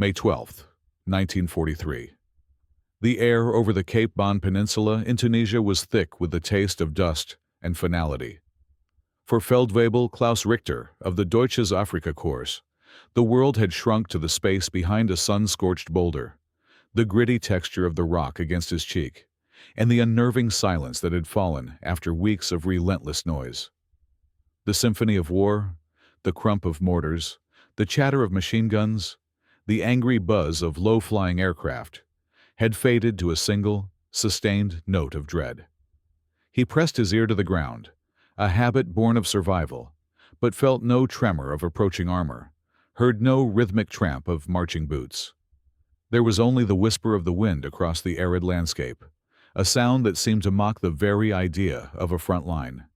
May 12, 1943. The air over the Cape Bon Peninsula in Tunisia was thick with the taste of dust and finality. For Feldwebel Klaus Richter of the Deutsches Afrikakorps, the world had shrunk to the space behind a sun-scorched boulder, the gritty texture of the rock against his cheek, and the unnerving silence that had fallen after weeks of relentless noise. The symphony of war, the crump of mortars, the chatter of machine guns, the angry buzz of low-flying aircraft, had faded to a single, sustained note of dread. He pressed his ear to the ground, a habit born of survival, but felt no tremor of approaching armor, heard no rhythmic tramp of marching boots. There was only the whisper of the wind across the arid landscape, a sound that seemed to mock the very idea of a front line.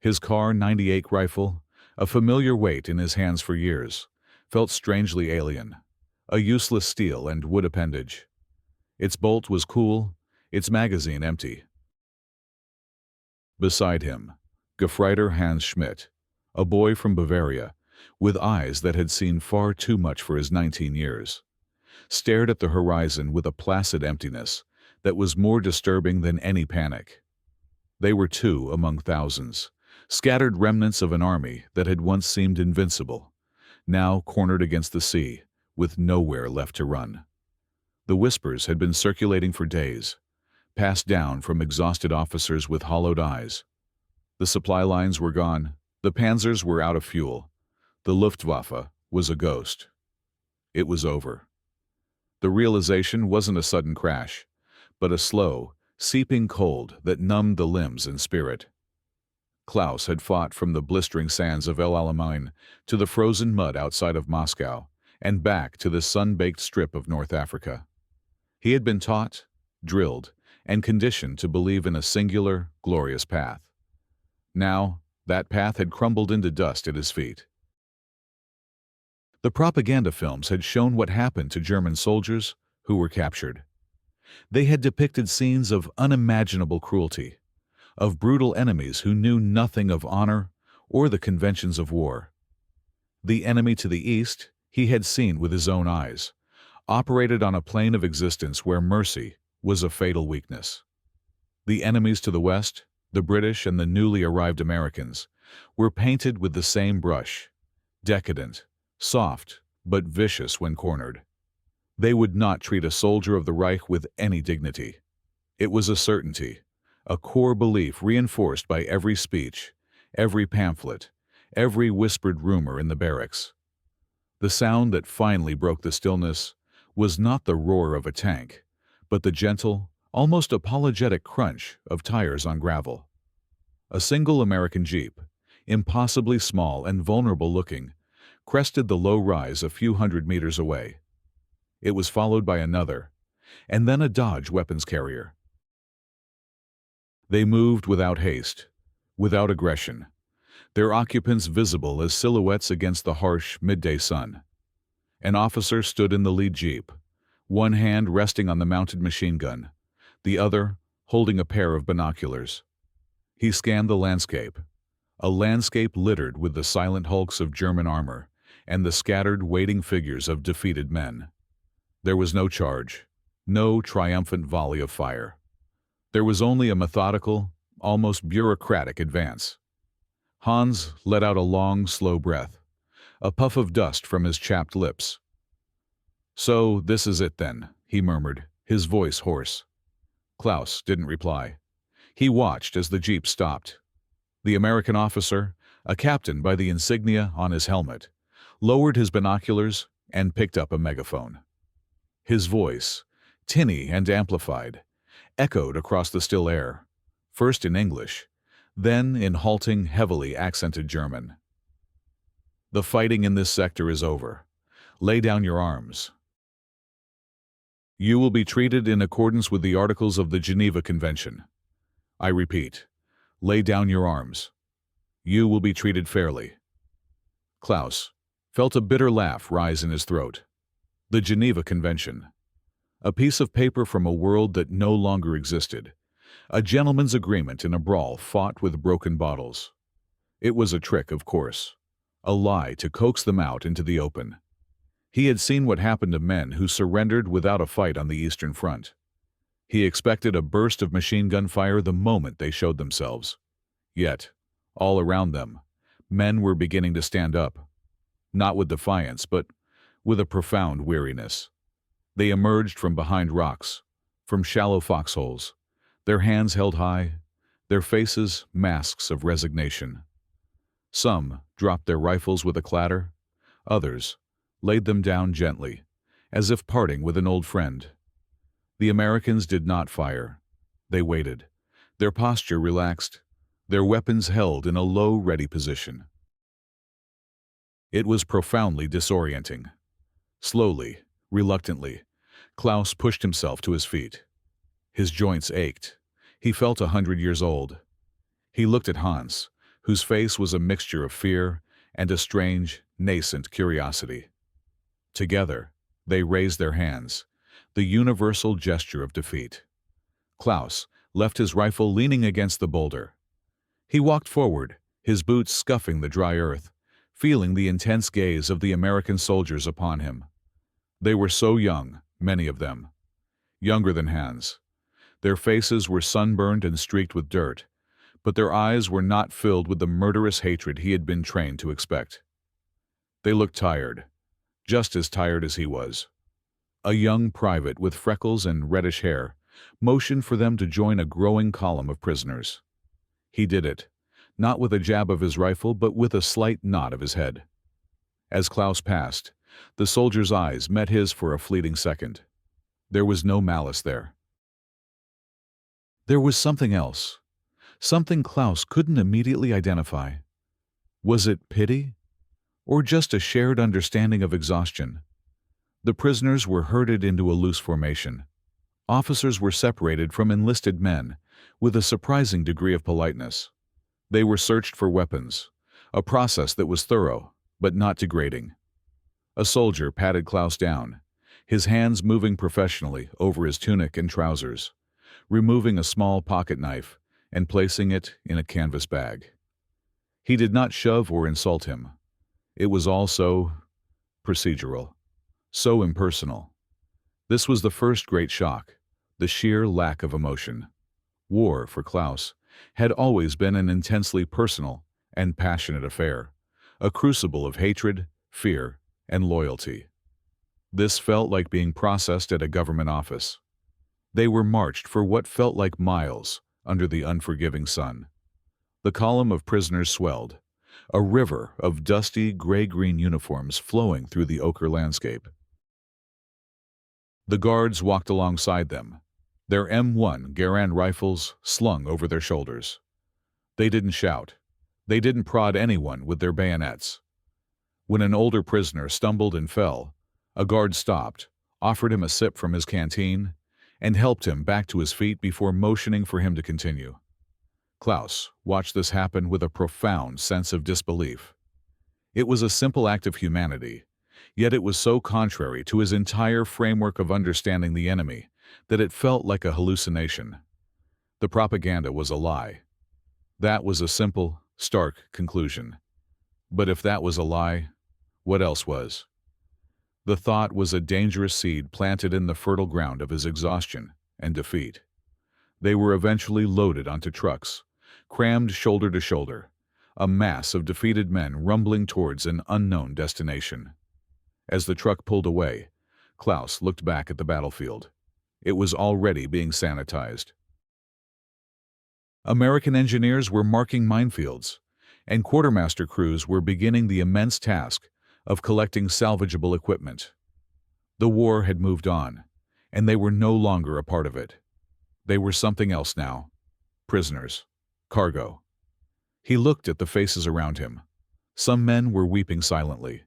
His Kar 98 rifle, a familiar weight in his hands for years, felt strangely alien, a useless steel and wood appendage. Its bolt was cool, its magazine empty. Beside him, Gefreiter Hans Schmidt, a boy from Bavaria, with eyes that had seen far too much for his 19 years, stared at the horizon with a placid emptiness that was more disturbing than any panic. They were two among thousands, scattered remnants of an army that had once seemed invincible, now cornered against the sea, with nowhere left to run. The whispers had been circulating for days, passed down from exhausted officers with hollowed eyes. The supply lines were gone, the panzers were out of fuel, the Luftwaffe was a ghost. It was over. The realization wasn't a sudden crash, but a slow, seeping cold that numbed the limbs and spirit. Klaus had fought from the blistering sands of El Alamein to the frozen mud outside of Moscow and back to the sun-baked strip of North Africa. He had been taught, drilled, and conditioned to believe in a singular, glorious path. Now, that path had crumbled into dust at his feet. The propaganda films had shown what happened to German soldiers who were captured. They had depicted scenes of unimaginable cruelty, of brutal enemies who knew nothing of honor or the conventions of war. The enemy to the east he had seen with his own eyes, operated on a plane of existence where mercy was a fatal weakness. The enemies to the west, the British and the newly arrived Americans, were painted with the same brush, decadent, soft, but vicious when cornered. They would not treat a soldier of the Reich with any dignity. It was a certainty, a core belief reinforced by every speech, every pamphlet, every whispered rumor in the barracks. The sound that finally broke the stillness was not the roar of a tank, but the gentle, almost apologetic crunch of tires on gravel. A single American Jeep, impossibly small and vulnerable-looking, crested the low rise a few hundred meters away. It was followed by another, and then a Dodge weapons carrier. They moved without haste, without aggression, their occupants visible as silhouettes against the harsh midday sun. An officer stood in the lead Jeep, one hand resting on the mounted machine gun, the other holding a pair of binoculars. He scanned the landscape, a landscape littered with the silent hulks of German armor and the scattered, waiting figures of defeated men. There was no charge, no triumphant volley of fire. There was only a methodical, almost bureaucratic advance. Hans let out a long, slow breath, a puff of dust from his chapped lips. "So this is it then," he murmured, his voice hoarse. Klaus didn't reply. He watched as the Jeep stopped. The American officer, a captain by the insignia on his helmet, lowered his binoculars and picked up a megaphone. His voice, tinny and amplified, echoed across the still air, first in English, then in halting, heavily accented German. "The fighting in this sector is over. Lay down your arms. You will be treated in accordance with the Articles of the Geneva Convention. I repeat, lay down your arms. You will be treated fairly." Klaus felt a bitter laugh rise in his throat. The Geneva Convention. A piece of paper from a world that no longer existed. A gentleman's agreement in a brawl fought with broken bottles. It was a trick, of course. A lie to coax them out into the open. He had seen what happened to men who surrendered without a fight on the Eastern Front. He expected a burst of machine gun fire the moment they showed themselves. Yet, all around them, men were beginning to stand up, not with defiance, but with a profound weariness. They emerged from behind rocks, from shallow foxholes, their hands held high, their faces masks of resignation. Some dropped their rifles with a clatter, others laid them down gently, as if parting with an old friend. The Americans did not fire. They waited, their posture relaxed, their weapons held in a low, ready position. It was profoundly disorienting. Slowly, reluctantly, Klaus pushed himself to his feet. His joints ached. He felt 100 years old. He looked at Hans, whose face was a mixture of fear and a strange, nascent curiosity. Together, they raised their hands, the universal gesture of defeat. Klaus left his rifle leaning against the boulder. He walked forward, his boots scuffing the dry earth, feeling the intense gaze of the American soldiers upon him. They were so young, many of them. Younger than Hans. Their faces were sunburned and streaked with dirt, but their eyes were not filled with the murderous hatred he had been trained to expect. They looked tired, just as tired as he was. A young private with freckles and reddish hair motioned for them to join a growing column of prisoners. He did it, not with a jab of his rifle, but with a slight nod of his head. As Klaus passed, the soldier's eyes met his for a fleeting second. There was no malice there. There was something else, something Klaus couldn't immediately identify. Was it pity? Or just a shared understanding of exhaustion? The prisoners were herded into a loose formation. Officers were separated from enlisted men with a surprising degree of politeness. They were searched for weapons, a process that was thorough, but not degrading. A soldier patted Klaus down, his hands moving professionally over his tunic and trousers, removing a small pocket knife and placing it in a canvas bag. He did not shove or insult him. It was all so procedural, so impersonal. This was the first great shock, the sheer lack of emotion. War, for Klaus, had always been an intensely personal and passionate affair, a crucible of hatred, fear, and loyalty. This felt like being processed at a government office. They were marched for what felt like miles under the unforgiving sun. The column of prisoners swelled, a river of dusty gray-green uniforms flowing through the ochre landscape. The guards walked alongside them, their M1 Garand rifles slung over their shoulders. They didn't shout. They didn't prod anyone with their bayonets. When an older prisoner stumbled and fell, a guard stopped, offered him a sip from his canteen, and helped him back to his feet before motioning for him to continue. Klaus watched this happen with a profound sense of disbelief. It was a simple act of humanity, yet it was so contrary to his entire framework of understanding the enemy that it felt like a hallucination. The propaganda was a lie. That was a simple, stark conclusion. But if that was a lie, what else was? The thought was a dangerous seed planted in the fertile ground of his exhaustion and defeat. They were eventually loaded onto trucks, crammed shoulder to shoulder, a mass of defeated men rumbling towards an unknown destination. As the truck pulled away, Klaus looked back at the battlefield. It was already being sanitized. American engineers were marking minefields, and quartermaster crews were beginning the immense task of collecting salvageable equipment. The war had moved on, and they were no longer a part of it. They were something else now. Prisoners. Cargo. He looked at the faces around him. Some men were weeping silently.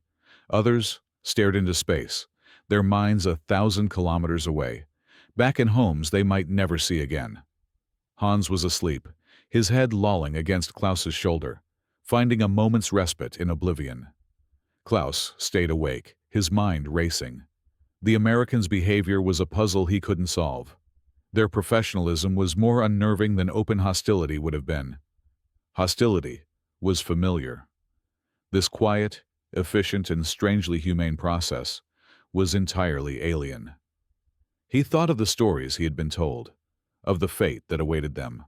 Others stared into space, their minds 1,000 kilometers away, back in homes they might never see again. Hans was asleep, his head lolling against Klaus's shoulder, finding a moment's respite in oblivion. Klaus stayed awake, his mind racing. The Americans' behavior was a puzzle he couldn't solve. Their professionalism was more unnerving than open hostility would have been. Hostility was familiar. This quiet, efficient, and strangely humane process was entirely alien. He thought of the stories he had been told, of the fate that awaited them: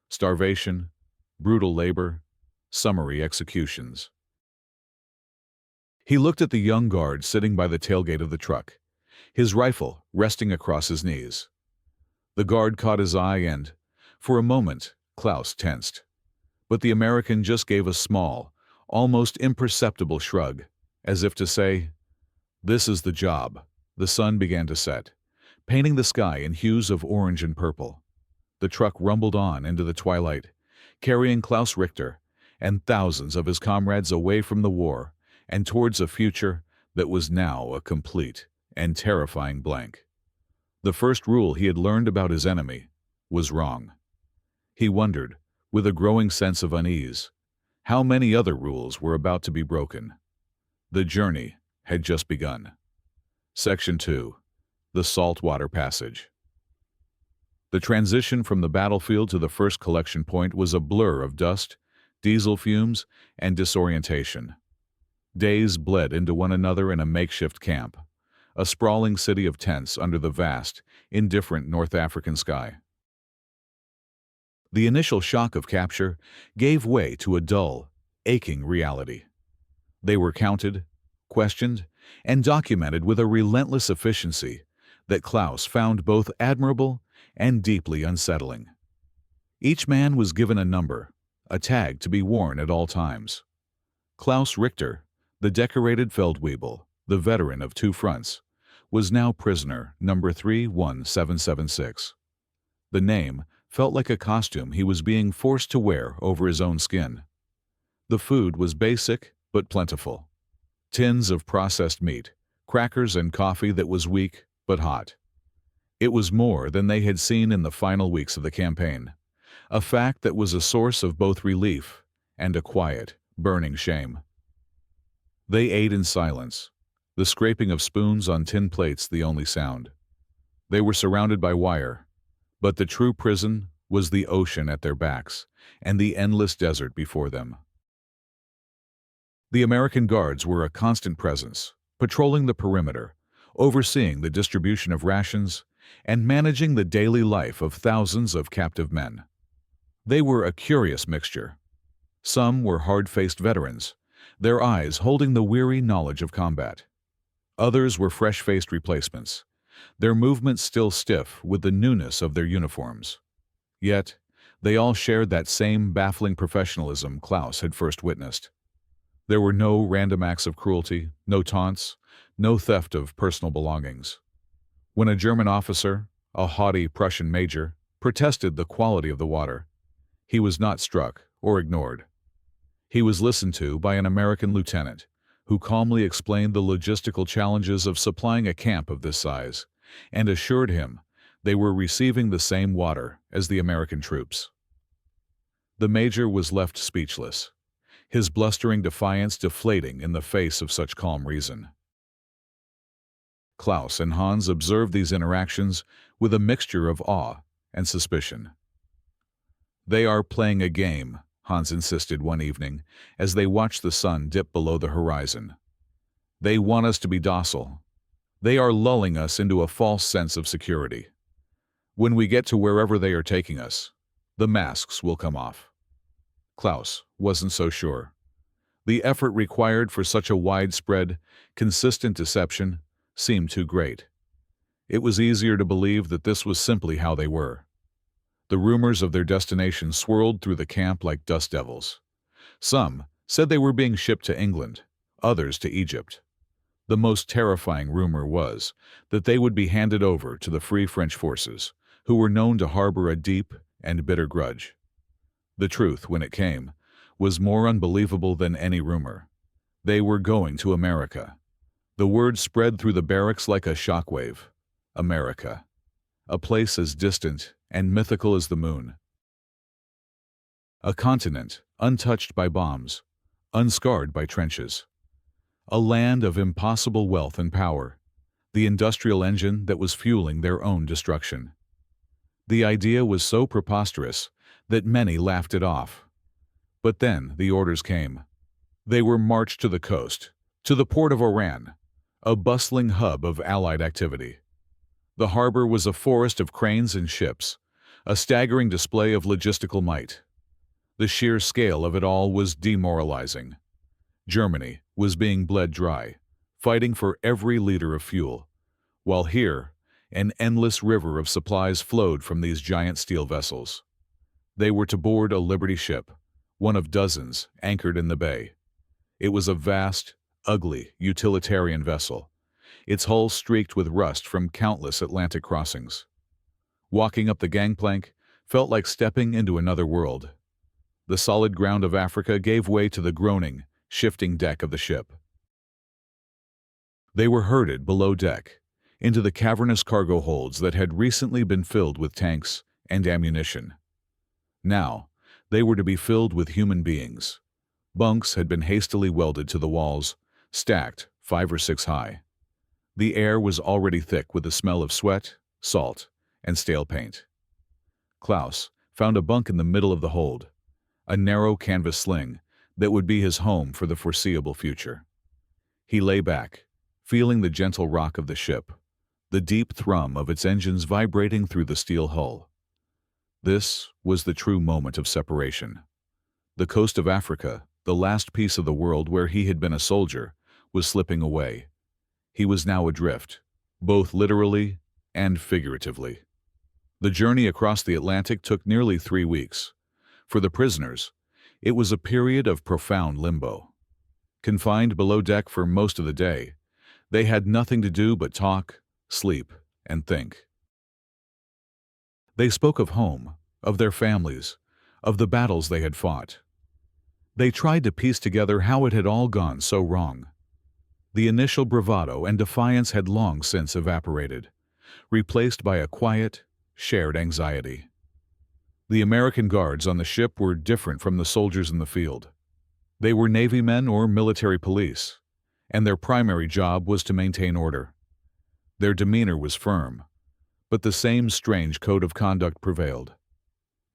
starvation, brutal labor, summary executions. He looked at the young guard sitting by the tailgate of the truck, his rifle resting across his knees. The guard caught his eye and, for a moment, Klaus tensed. But the American just gave a small, almost imperceptible shrug, as if to say, "This is the job." The sun began to set, painting the sky in hues of orange and purple. The truck rumbled on into the twilight, carrying Klaus Richter and thousands of his comrades away from the war and towards a future that was now a complete and terrifying blank. The first rule he had learned about his enemy was wrong. He wondered, with a growing sense of unease, how many other rules were about to be broken. The journey had just begun. Section 2. The Saltwater Passage. The transition from the battlefield to the first collection point was a blur of dust, diesel fumes, and disorientation. Days bled into one another in a makeshift camp, a sprawling city of tents under the vast, indifferent North African sky. The initial shock of capture gave way to a dull, aching reality. They were counted, questioned, and documented with a relentless efficiency that Klaus found both admirable and deeply unsettling. Each man was given a number, a tag to be worn at all times. Klaus Richter, the decorated Feldwebel, the veteran of two fronts, was now prisoner number 31776. The name felt like a costume he was being forced to wear over his own skin. The food was basic but plentiful. Tins of processed meat, crackers and coffee that was weak but hot. It was more than they had seen in the final weeks of the campaign, a fact that was a source of both relief and a quiet, burning shame. They ate in silence, the scraping of spoons on tin plates the only sound. They were surrounded by wire, but the true prison was the ocean at their backs and the endless desert before them. The American guards were a constant presence, patrolling the perimeter, overseeing the distribution of rations, and managing the daily life of thousands of captive men. They were a curious mixture. Some were hard-faced veterans, their eyes holding the weary knowledge of combat. Others were fresh-faced replacements, their movements still stiff with the newness of their uniforms. Yet, they all shared that same baffling professionalism Klaus had first witnessed. There were no random acts of cruelty, no taunts, no theft of personal belongings. When a German officer, a haughty Prussian major, protested the quality of the water, he was not struck or ignored. He was listened to by an American lieutenant, who calmly explained the logistical challenges of supplying a camp of this size, and assured him they were receiving the same water as the American troops. The major was left speechless, his blustering defiance deflating in the face of such calm reason. Klaus and Hans observed these interactions with a mixture of awe and suspicion. "They are playing a game," Hans insisted one evening as they watched the sun dip below the horizon. "They want us to be docile. They are lulling us into a false sense of security. When we get to wherever they are taking us, the masks will come off." Klaus wasn't so sure. The effort required for such a widespread, consistent deception seemed too great. It was easier to believe that this was simply how they were. The rumors of their destination swirled through the camp like dust devils. Some said they were being shipped to England, others to Egypt. The most terrifying rumor was that they would be handed over to the Free French forces, who were known to harbor a deep and bitter grudge. The truth, when it came, was more unbelievable than any rumor. They were going to America. The word spread through the barracks like a shockwave. America. A place as distant and mythical as the moon. A continent untouched by bombs, unscarred by trenches. A land of impossible wealth and power, the industrial engine that was fueling their own destruction. The idea was so preposterous that many laughed it off. But then the orders came. They were marched to the coast, to the port of Oran, a bustling hub of Allied activity. The harbor was a forest of cranes and ships, a staggering display of logistical might. The sheer scale of it all was demoralizing. Germany was being bled dry, fighting for every liter of fuel, while here, an endless river of supplies flowed from these giant steel vessels. They were to board a Liberty ship, one of dozens anchored in the bay. It was a vast, ugly, utilitarian vessel, its hull streaked with rust from countless Atlantic crossings. Walking up the gangplank felt like stepping into another world. The solid ground of Africa gave way to the groaning, shifting deck of the ship. They were herded below deck, into the cavernous cargo holds that had recently been filled with tanks and ammunition. Now, they were to be filled with human beings. Bunks had been hastily welded to the walls, stacked 5 or 6 high. The air was already thick with the smell of sweat, salt, and stale paint. Klaus found a bunk in the middle of the hold, a narrow canvas sling that would be his home for the foreseeable future. He lay back, feeling the gentle rock of the ship, the deep thrum of its engines vibrating through the steel hull. This was the true moment of separation. The coast of Africa, the last piece of the world where he had been a soldier, was slipping away. He was now adrift, both literally and figuratively. The journey across the Atlantic took nearly 3 weeks. For the prisoners, it was a period of profound limbo. Confined below deck for most of the day, they had nothing to do but talk, sleep, and think. They spoke of home, of their families, of the battles they had fought. They tried to piece together how it had all gone so wrong. The initial bravado and defiance had long since evaporated, replaced by a quiet, shared anxiety. The American guards on the ship were different from the soldiers in the field. They were Navy men or military police, and their primary job was to maintain order. Their demeanor was firm, but the same strange code of conduct prevailed.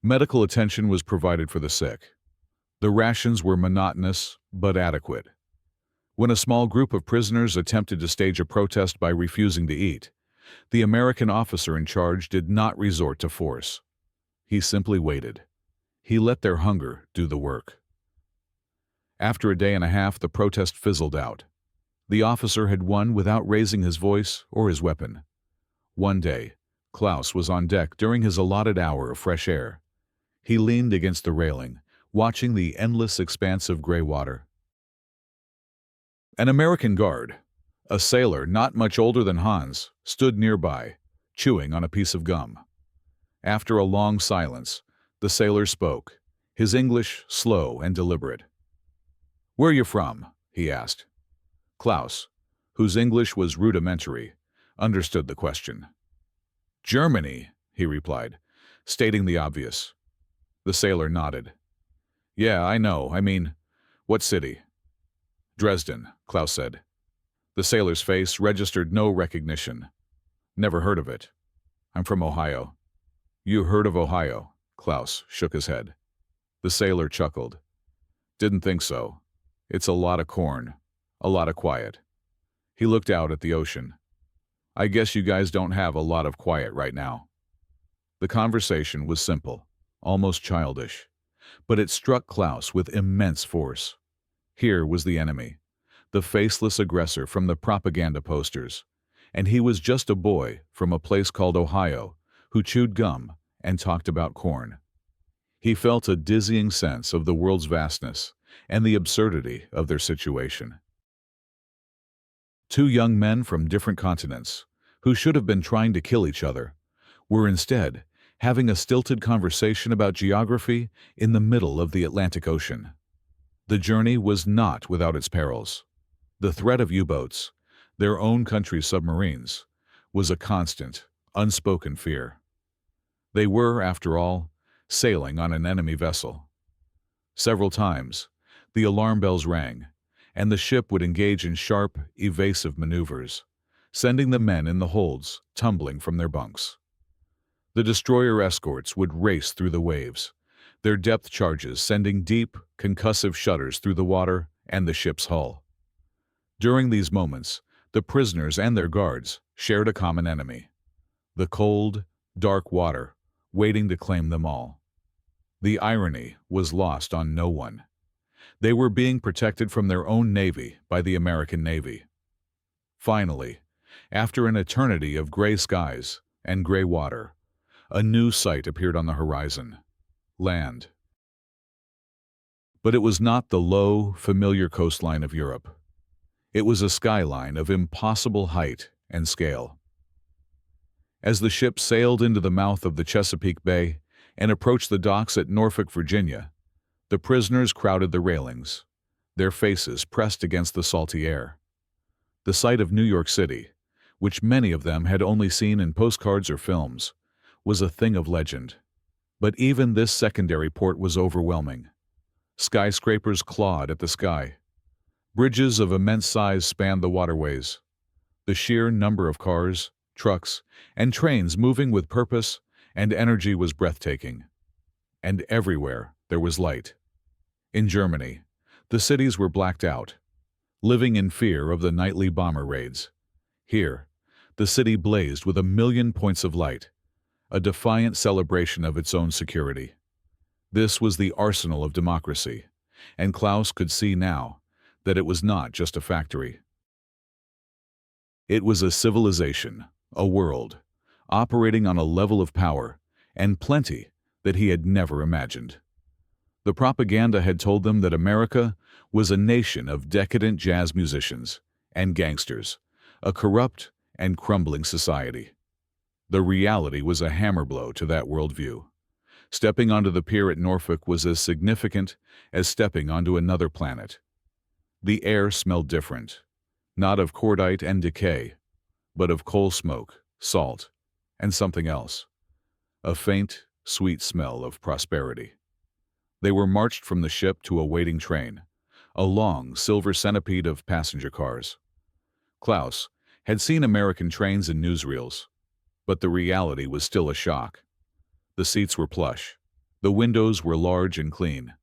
Medical attention was provided for the sick. The rations were monotonous but adequate. When a small group of prisoners attempted to stage a protest by refusing to eat, the American officer in charge did not resort to force. He simply waited. He let their hunger do the work. After a day and a half, the protest fizzled out. The officer had won without raising his voice or his weapon. One day, Klaus was on deck during his allotted hour of fresh air. He leaned against the railing, watching the endless expanse of gray water. An American guard, a sailor not much older than Hans, stood nearby, chewing on a piece of gum. After a long silence, the sailor spoke, his English slow and deliberate. "Where you from?" he asked. Klaus, whose English was rudimentary, understood the question. "Germany," he replied, stating the obvious. The sailor nodded. "Yeah, I know. I mean, what city?" "Dresden," Klaus said. The sailor's face registered no recognition. "Never heard of it. I'm from Ohio." "You heard of Ohio?" Klaus shook his head. The sailor chuckled. "Didn't think so. It's a lot of corn, a lot of quiet." He looked out at the ocean. "I guess you guys don't have a lot of quiet right now." The conversation was simple, almost childish, but it struck Klaus with immense force. Here was the enemy, the faceless aggressor from the propaganda posters, and he was just a boy from a place called Ohio who chewed gum and talked about corn. He felt a dizzying sense of the world's vastness and the absurdity of their situation. Two young men from different continents, who should have been trying to kill each other, were instead having a stilted conversation about geography in the middle of the Atlantic Ocean. The journey was not without its perils. The threat of U-boats, their own country's submarines, was a constant, unspoken fear. They were, after all, sailing on an enemy vessel. Several times, the alarm bells rang, and the ship would engage in sharp, evasive maneuvers, sending the men in the holds tumbling from their bunks. The destroyer escorts would race through the waves, their depth charges sending deep, concussive shudders through the water and the ship's hull. During these moments, The prisoners and their guards shared a common enemy: the cold, dark water, waiting to claim them all. The irony was lost on no one. They were being protected from their own navy by the American Navy. Finally, after an eternity of gray skies and gray water, a new sight appeared on the horizon: land. But it was not the low, familiar coastline of Europe. It was a skyline of impossible height and scale. As the ship sailed into the mouth of the Chesapeake Bay and approached the docks at Norfolk, Virginia, the prisoners crowded the railings, their faces pressed against the salty air. The sight of New York City, which many of them had only seen in postcards or films, was a thing of legend. But even this secondary port was overwhelming. Skyscrapers clawed at the sky. Bridges of immense size spanned the waterways. The sheer number of cars, trucks, and trains moving with purpose and energy was breathtaking. And everywhere there was light. In Germany, the cities were blacked out, living in fear of the nightly bomber raids. Here, the city blazed with 1,000,000 points of light, a defiant celebration of its own security. This was the arsenal of democracy, and Klaus could see now that it was not just a factory. It was a civilization, a world, operating on a level of power and plenty that he had never imagined. The propaganda had told them that America was a nation of decadent jazz musicians and gangsters, a corrupt and crumbling society. The reality was a hammer blow to that worldview. Stepping onto the pier at Norfolk was as significant as stepping onto another planet. The air smelled different, not of cordite and decay, but of coal smoke, salt, and something else. A faint, sweet smell of prosperity. They were marched from the ship to a waiting train, a long silver centipede of passenger cars. Klaus had seen American trains in newsreels, but the reality was still a shock. The seats were plush. The windows were large and clean.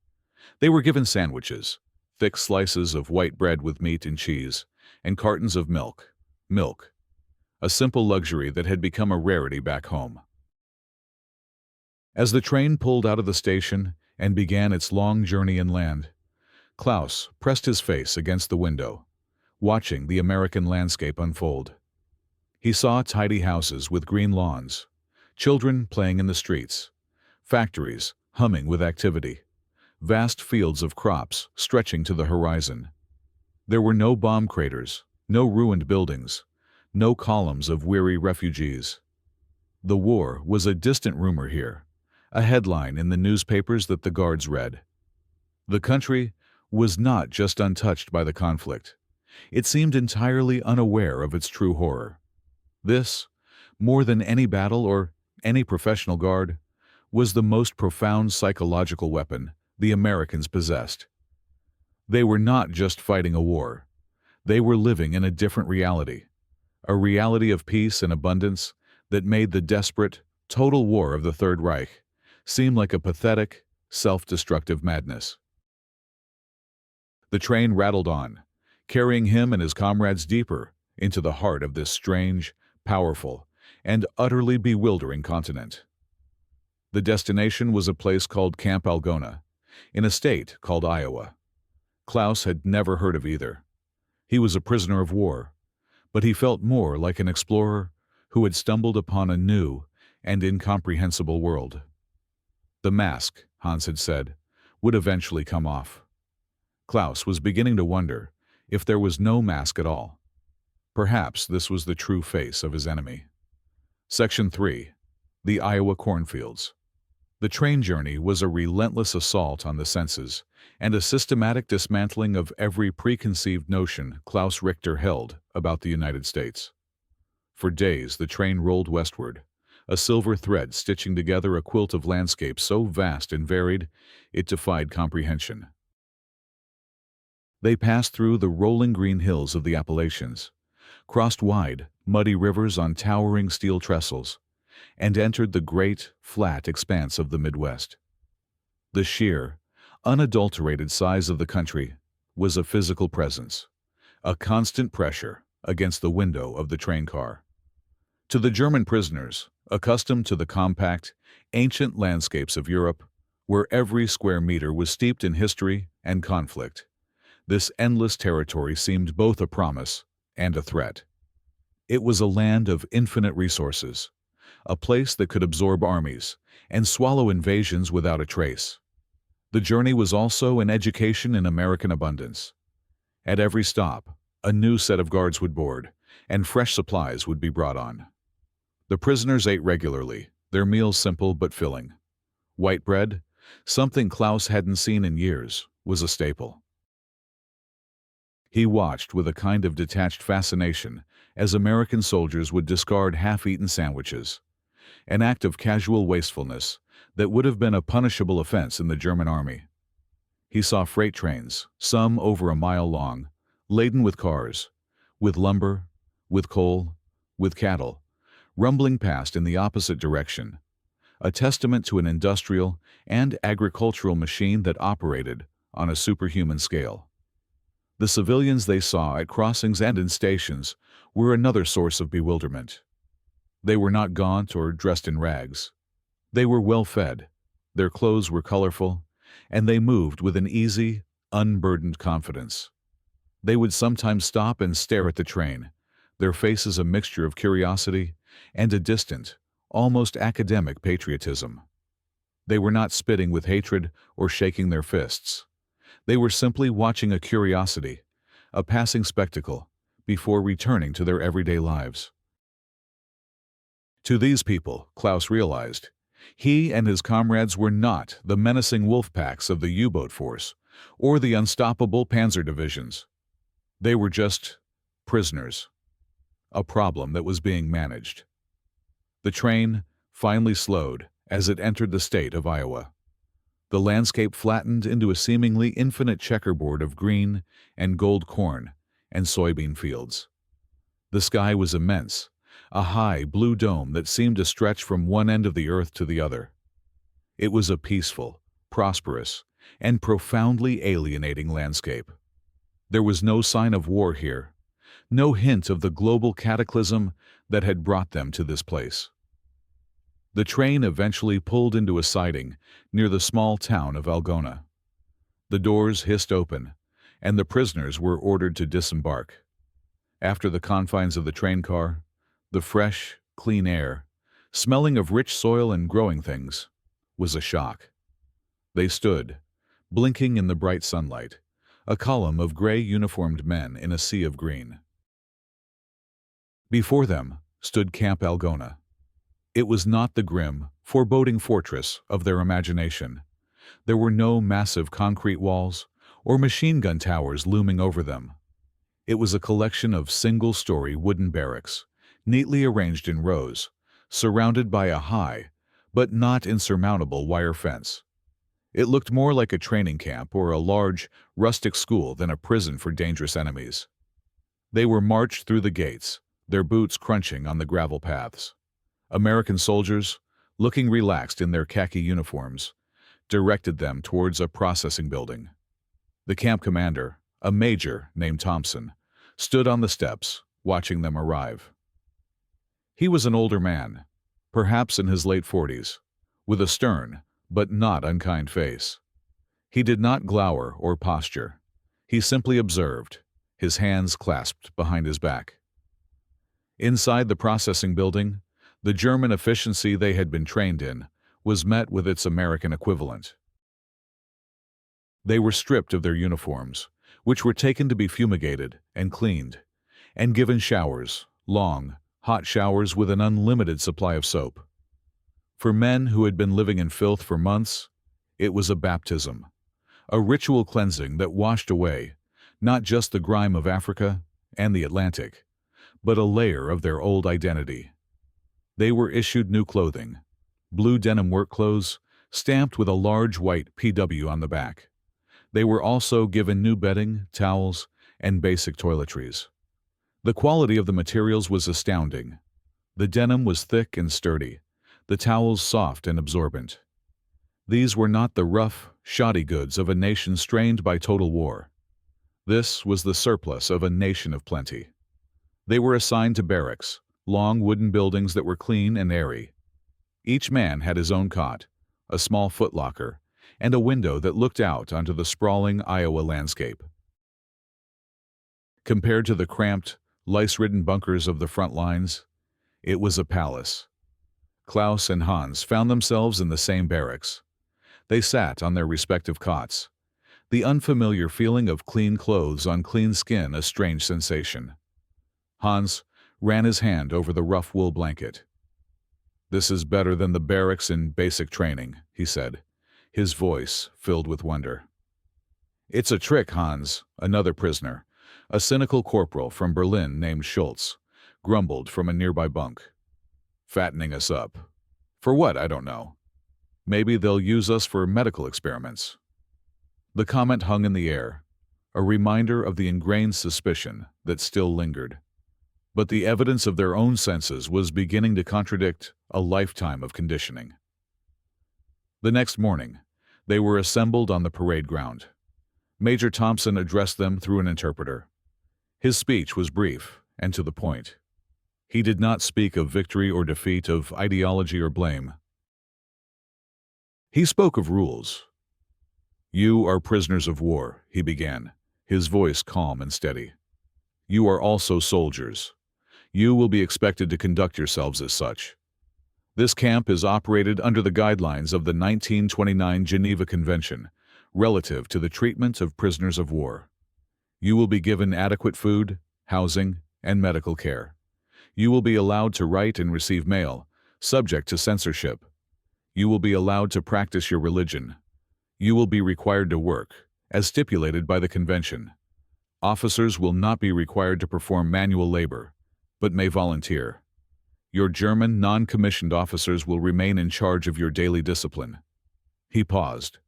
They were given sandwiches, thick slices of white bread with meat and cheese, and cartons of milk. Milk, a simple luxury that had become a rarity back home. As the train pulled out of the station and began its long journey inland, Klaus pressed his face against the window, watching the American landscape unfold. He saw tidy houses with green lawns, children playing in the streets, factories humming with activity, vast fields of crops stretching to the horizon. There were no bomb craters, no ruined buildings, no columns of weary refugees. The war was a distant rumor here, a headline in the newspapers that the guards read. The country was not just untouched by the conflict. It seemed entirely unaware of its true horror. This, more than any battle or any professional guard, was the most profound psychological weapon the Americans possessed. They were not just fighting a war. They were living in a different reality, a reality of peace and abundance that made the desperate, total war of the Third Reich seem like a pathetic, self-destructive madness. The train rattled on, carrying him and his comrades deeper into the heart of this strange, powerful, and utterly bewildering continent. The destination was a place called Camp Algona, in a state called Iowa. Klaus had never heard of either. He was a prisoner of war, but he felt more like an explorer who had stumbled upon a new and incomprehensible world. The mask, Hans had said, would eventually come off. Klaus was beginning to wonder if there was no mask at all. Perhaps this was the true face of his enemy. Section 3. The Iowa Cornfields. The train journey was a relentless assault on the senses and a systematic dismantling of every preconceived notion Klaus Richter held about the United States. For days the train rolled westward, a silver thread stitching together a quilt of landscapes so vast and varied it defied comprehension. They passed through the rolling green hills of the Appalachians, crossed wide, muddy rivers on towering steel trestles, and entered the great, flat expanse of the Midwest. The sheer, unadulterated size of the country was a physical presence, a constant pressure against the window of the train car. To the German prisoners, accustomed to the compact, ancient landscapes of Europe, where every square meter was steeped in history and conflict, this endless territory seemed both a promise and a threat. It was a land of infinite resources, a place that could absorb armies and swallow invasions without a trace. The journey was also an education in American abundance. At every stop, a new set of guards would board, and fresh supplies would be brought on. The prisoners ate regularly, their meals simple but filling. White bread, something Klaus hadn't seen in years, was a staple. He watched with a kind of detached fascination as American soldiers would discard half-eaten sandwiches, an act of casual wastefulness that would have been a punishable offense in the German army. He saw freight trains, some over a mile long, laden with cars, with lumber, with coal, with cattle, rumbling past in the opposite direction, a testament to an industrial and agricultural machine that operated on a superhuman scale. The civilians they saw at crossings and in stations were another source of bewilderment. They were not gaunt or dressed in rags. They were well-fed, their clothes were colorful, and they moved with an easy, unburdened confidence. They would sometimes stop and stare at the train, their faces a mixture of curiosity and a distant, almost academic patriotism. They were not spitting with hatred or shaking their fists. They were simply watching a curiosity, a passing spectacle, before returning to their everyday lives. To these people, Klaus realized, he and his comrades were not the menacing wolf packs of the U-boat force or the unstoppable panzer divisions. They were just prisoners, a problem that was being managed. The train finally slowed as it entered the state of Iowa. The landscape flattened into a seemingly infinite checkerboard of green and gold corn and soybean fields. The sky was immense, a high blue dome that seemed to stretch from one end of the earth to the other. It was a peaceful, prosperous, and profoundly alienating landscape. There was no sign of war here, no hint of the global cataclysm that had brought them to this place. The train eventually pulled into a siding near the small town of Algona. The doors hissed open, and the prisoners were ordered to disembark. After the confines of the train car, the fresh, clean air, smelling of rich soil and growing things, was a shock. They stood, blinking in the bright sunlight, a column of gray uniformed men in a sea of green. Before them stood Camp Algona. It was not the grim, foreboding fortress of their imagination. There were no massive concrete walls or machine gun towers looming over them. It was a collection of single-story wooden barracks, neatly arranged in rows, surrounded by a high, but not insurmountable wire fence. It looked more like a training camp or a large, rustic school than a prison for dangerous enemies. They were marched through the gates, their boots crunching on the gravel paths. American soldiers, looking relaxed in their khaki uniforms, directed them towards a processing building. The camp commander, a major named Thompson, stood on the steps, watching them arrive. He was an older man, perhaps in his late 40s, with a stern but not unkind face. He did not glower or posture. He simply observed, his hands clasped behind his back. Inside the processing building, the German efficiency they had been trained in was met with its American equivalent. They were stripped of their uniforms, which were taken to be fumigated and cleaned, and given showers, long, hot showers with an unlimited supply of soap. For men who had been living in filth for months, it was a baptism, a ritual cleansing that washed away not just the grime of Africa and the Atlantic, but a layer of their old identity. They were issued new clothing, blue denim work clothes, stamped with a large white PW on the back. They were also given new bedding, towels, and basic toiletries. The quality of the materials was astounding. The denim was thick and sturdy, the towels soft and absorbent. These were not the rough, shoddy goods of a nation strained by total war. This was the surplus of a nation of plenty. They were assigned to barracks, long wooden buildings that were clean and airy. Each man had his own cot, a small footlocker, and a window that looked out onto the sprawling Iowa landscape. Compared to the cramped, lice-ridden bunkers of the front lines, it was a palace. Klaus and Hans found themselves in the same barracks. They sat on their respective cots, the unfamiliar feeling of clean clothes on clean skin a strange sensation. Hans ran his hand over the rough wool blanket. "This is better than the barracks in basic training," he said, his voice filled with wonder. "It's a trick, Hans," another prisoner, a cynical corporal from Berlin named Schultz, grumbled from a nearby bunk. "Fattening us up. For what, I don't know. Maybe they'll use us for medical experiments." The comment hung in the air, a reminder of the ingrained suspicion that still lingered. But the evidence of their own senses was beginning to contradict a lifetime of conditioning. The next morning, they were assembled on the parade ground. Major Thompson addressed them through an interpreter. His speech was brief and to the point. He did not speak of victory or defeat, of ideology or blame. He spoke of rules. "You are prisoners of war," he began, his voice calm and steady. "You are also soldiers. You will be expected to conduct yourselves as such. This camp is operated under the guidelines of the 1929 Geneva Convention relative to the treatment of prisoners of war. You will be given adequate food, housing, and medical care. You will be allowed to write and receive mail, subject to censorship. You will be allowed to practice your religion. You will be required to work, as stipulated by the convention. Officers will not be required to perform manual labor, but may volunteer. Your German non-commissioned officers will remain in charge of your daily discipline." He paused,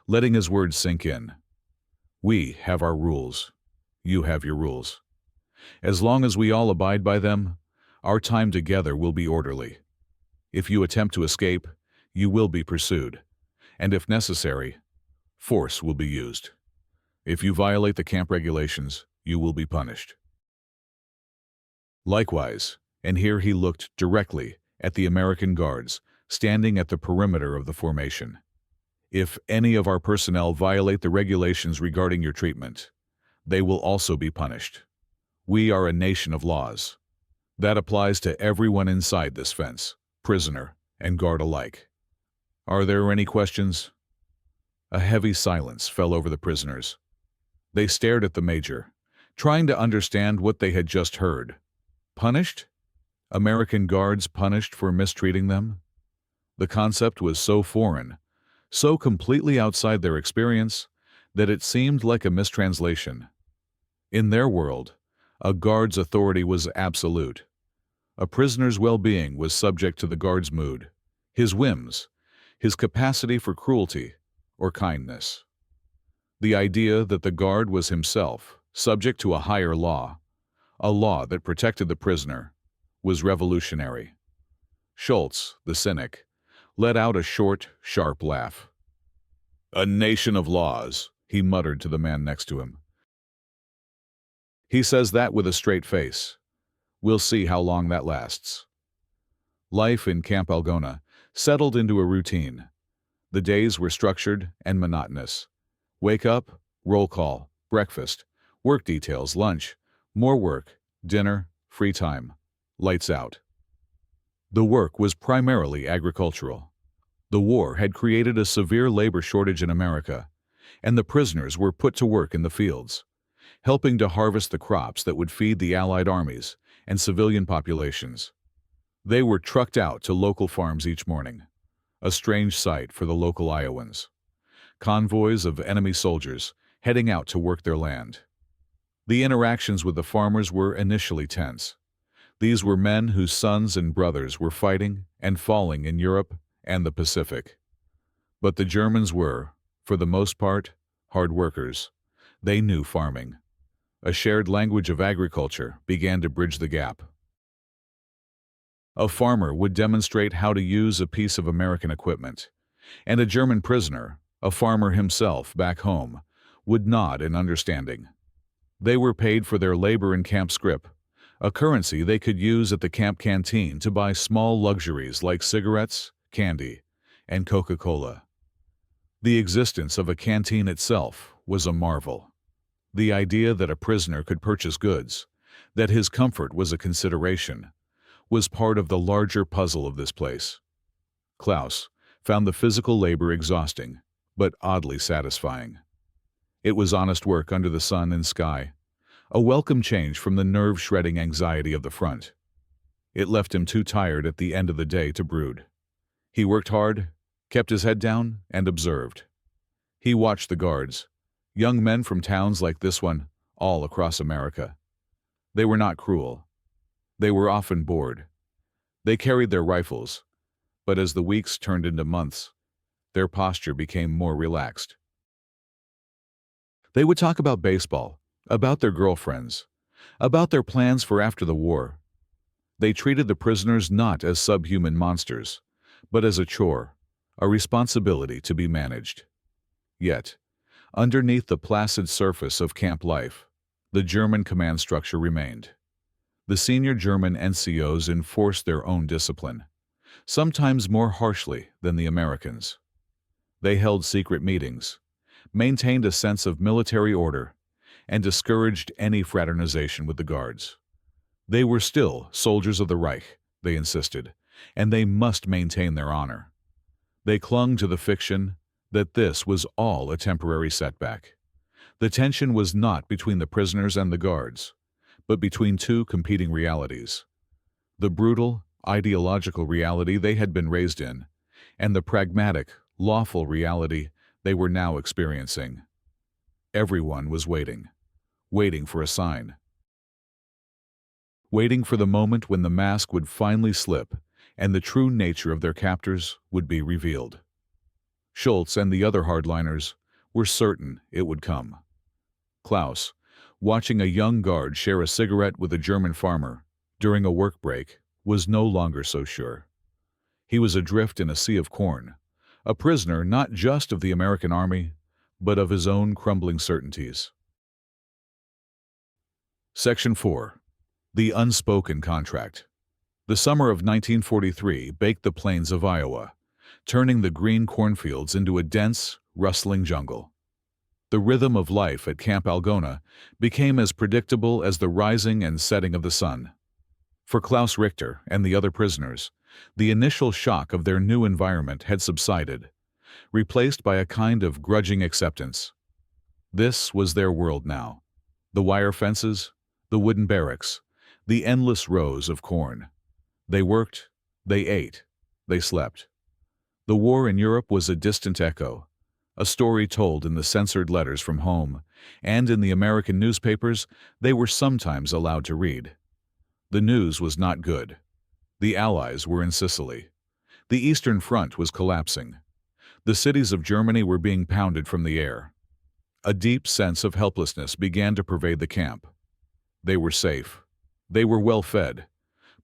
letting his words sink in. "We have our rules. You have your rules. As long as we all abide by them, our time together will be orderly. If you attempt to escape, you will be pursued, and if necessary, force will be used. If you violate the camp regulations, you will be punished." Likewise, and here he looked directly at the American guards standing at the perimeter of the formation. "If any of our personnel violate the regulations regarding your treatment, they will also be punished. We are a nation of laws. That applies to everyone inside this fence, prisoner and guard alike. Are there any questions?" A heavy silence fell over the prisoners. They stared at the major, trying to understand what they had just heard. Punished? American guards punished for mistreating them? The concept was so foreign, so completely outside their experience, that it seemed like a mistranslation. In their world, a guard's authority was absolute. A prisoner's well-being was subject to the guard's mood, his whims, his capacity for cruelty or kindness. The idea that the guard was himself subject to a higher law, a law that protected the prisoner, was revolutionary. Schultz, the cynic, let out a short, sharp laugh. "A nation of laws," he muttered to the man next to him. "He says that with a straight face. We'll see how long that lasts." Life in Camp Algona settled into a routine. The days were structured and monotonous. Wake up, roll call, breakfast, work details, lunch, more work, dinner, free time, lights out. The work was primarily agricultural. The war had created a severe labor shortage in America, and the prisoners were put to work in the fields, helping to harvest the crops that would feed the Allied armies and civilian populations. They were trucked out to local farms each morning, a strange sight for the local Iowans. Convoys of enemy soldiers heading out to work their land. The interactions with the farmers were initially tense. These were men whose sons and brothers were fighting and falling in Europe and the Pacific. But the Germans were, for the most part, hard workers. They knew farming. A shared language of agriculture began to bridge the gap. A farmer would demonstrate how to use a piece of American equipment, and a German prisoner, a farmer himself back home, would nod in understanding. They were paid for their labor in Camp Scrip, a currency they could use at the camp canteen to buy small luxuries like cigarettes, candy, and Coca-Cola. The existence of a canteen itself was a marvel. The idea that a prisoner could purchase goods, that his comfort was a consideration, was part of the larger puzzle of this place. Klaus found the physical labor exhausting, but oddly satisfying. It was honest work under the sun and sky, a welcome change from the nerve-shredding anxiety of the front. It left him too tired at the end of the day to brood. He worked hard, kept his head down, and observed. He watched the guards, young men from towns like this one, all across America. They were not cruel. They were often bored. They carried their rifles, but as the weeks turned into months, their posture became more relaxed. They would talk about baseball, about their girlfriends, about their plans for after the war. They treated the prisoners not as subhuman monsters, but as a chore, a responsibility to be managed. Yet, underneath the placid surface of camp life, the German command structure remained. The senior German NCOs enforced their own discipline, sometimes more harshly than the Americans. They held secret meetings, maintained a sense of military order, and discouraged any fraternization with the guards. They were still soldiers of the Reich, they insisted, and they must maintain their honor. They clung to the fiction that this was all a temporary setback. The tension was not between the prisoners and the guards, but between two competing realities: the brutal, ideological reality they had been raised in, and the pragmatic, lawful reality they were now experiencing. Everyone was waiting for a sign. Waiting for the moment when the mask would finally slip and the true nature of their captors would be revealed. Schultz and the other hardliners were certain it would come. Klaus, watching a young guard share a cigarette with a German farmer during a work break, was no longer so sure. He was adrift in a sea of corn, a prisoner not just of the American army, but of his own crumbling certainties. Section 4. The Unspoken Contract. The summer of 1943 baked the plains of Iowa, turning the green cornfields into a dense, rustling jungle. The rhythm of life at Camp Algona became as predictable as the rising and setting of the sun. For Klaus Richter and the other prisoners, the initial shock of their new environment had subsided, replaced by a kind of grudging acceptance. This was their world now: the wire fences, the wooden barracks, the endless rows of corn. They worked, they ate, they slept. The war in Europe was a distant echo, a story told in the censored letters from home, and in the American newspapers they were sometimes allowed to read. The news was not good. The Allies were in Sicily. The Eastern Front was collapsing. The cities of Germany were being pounded from the air. A deep sense of helplessness began to pervade the camp. They were safe. They were well fed,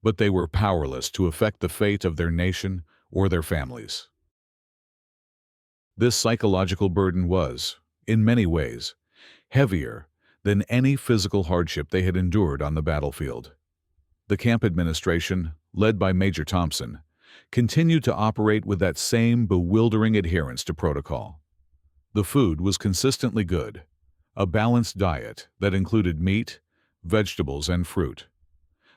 but they were powerless to affect the fate of their nation or their families. This psychological burden was, in many ways, heavier than any physical hardship they had endured on the battlefield. The camp administration, led by Major Thompson, continued to operate with that same bewildering adherence to protocol. The food was consistently good, a balanced diet that included meat, vegetables, and fruit.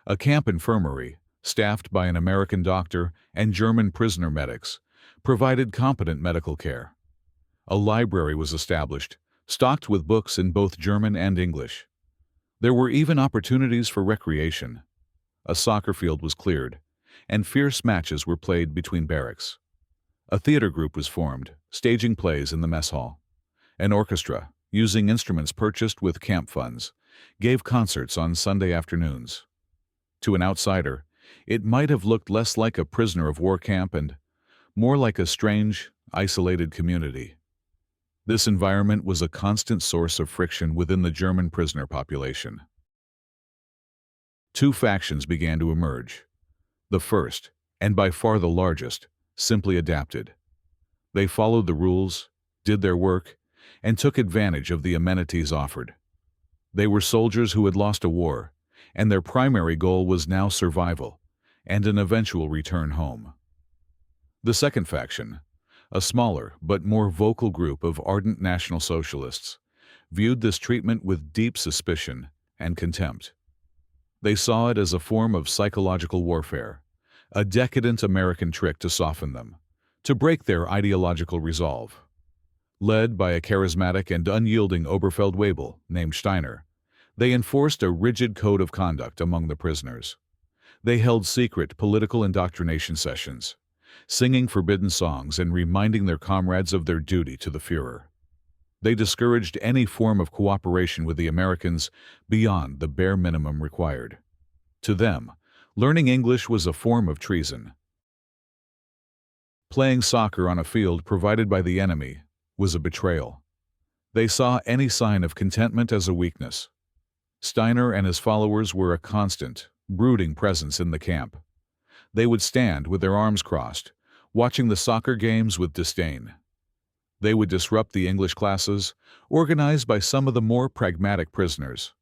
A camp infirmary, staffed by an American doctor and German prisoner medics, provided competent medical care. A library was established, stocked with books in both German and English. There were even opportunities for recreation. A soccer field was cleared, and fierce matches were played between barracks. A theater group was formed, staging plays in the mess hall. An orchestra, using instruments purchased with camp funds, gave concerts on Sunday afternoons. To an outsider, it might have looked less like a prisoner of war camp and more like a strange, isolated community. This environment was a constant source of friction within the German prisoner population. Two factions began to emerge. The first, and by far the largest, simply adapted. They followed the rules, did their work, and took advantage of the amenities offered. They were soldiers who had lost a war and their primary goal was now survival and an eventual return home. The second faction, a smaller but more vocal group of ardent National Socialists, viewed this treatment with deep suspicion and contempt. They saw it as a form of psychological warfare, a decadent American trick to soften them, to break their ideological resolve. Led by a charismatic and unyielding Oberfeldwebel named Steiner, they enforced a rigid code of conduct among the prisoners. They held secret political indoctrination sessions, singing forbidden songs and reminding their comrades of their duty to the Führer. They discouraged any form of cooperation with the Americans beyond the bare minimum required. To them, learning English was a form of treason. Playing soccer on a field provided by the enemy was a betrayal. They saw any sign of contentment as a weakness. Steiner and his followers were a constant, brooding presence in the camp. They would stand with their arms crossed, watching the soccer games with disdain. They would disrupt the English classes, organized by some of the more pragmatic prisoners.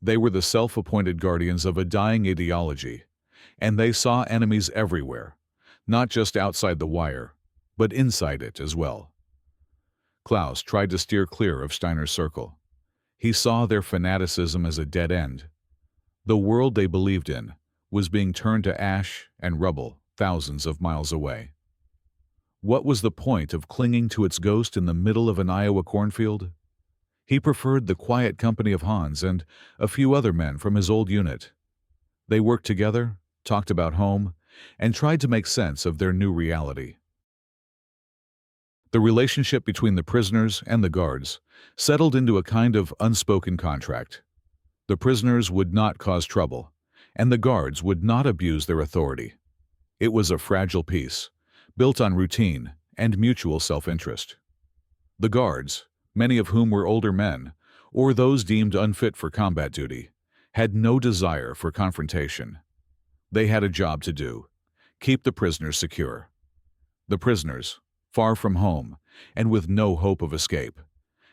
They were the self-appointed guardians of a dying ideology, and they saw enemies everywhere, not just outside the wire, but inside it as well. Klaus tried to steer clear of Steiner's circle. He saw their fanaticism as a dead end. The world they believed in was being turned to ash and rubble thousands of miles away. What was the point of clinging to its ghost in the middle of an Iowa cornfield? He preferred the quiet company of Hans and a few other men from his old unit. They worked together, talked about home, and tried to make sense of their new reality. The relationship between the prisoners and the guards settled into a kind of unspoken contract. The prisoners would not cause trouble, and the guards would not abuse their authority. It was a fragile peace, built on routine and mutual self-interest. The guards, many of whom were older men, or those deemed unfit for combat duty, had no desire for confrontation. They had a job to do: keep the prisoners secure. The prisoners, far from home and with no hope of escape,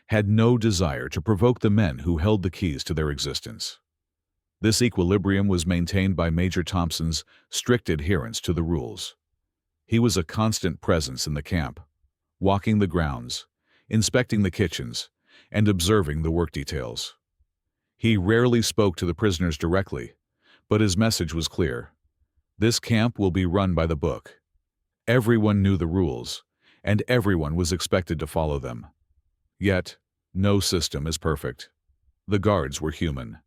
had no desire to provoke the men who held the keys to their existence. This equilibrium was maintained by Major Thompson's strict adherence to the rules. He was a constant presence in the camp, walking the grounds, inspecting the kitchens, and observing the work details. He rarely spoke to the prisoners directly, but his message was clear. This camp will be run by the book. Everyone knew the rules, and everyone was expected to follow them. Yet, no system is perfect. The guards were human.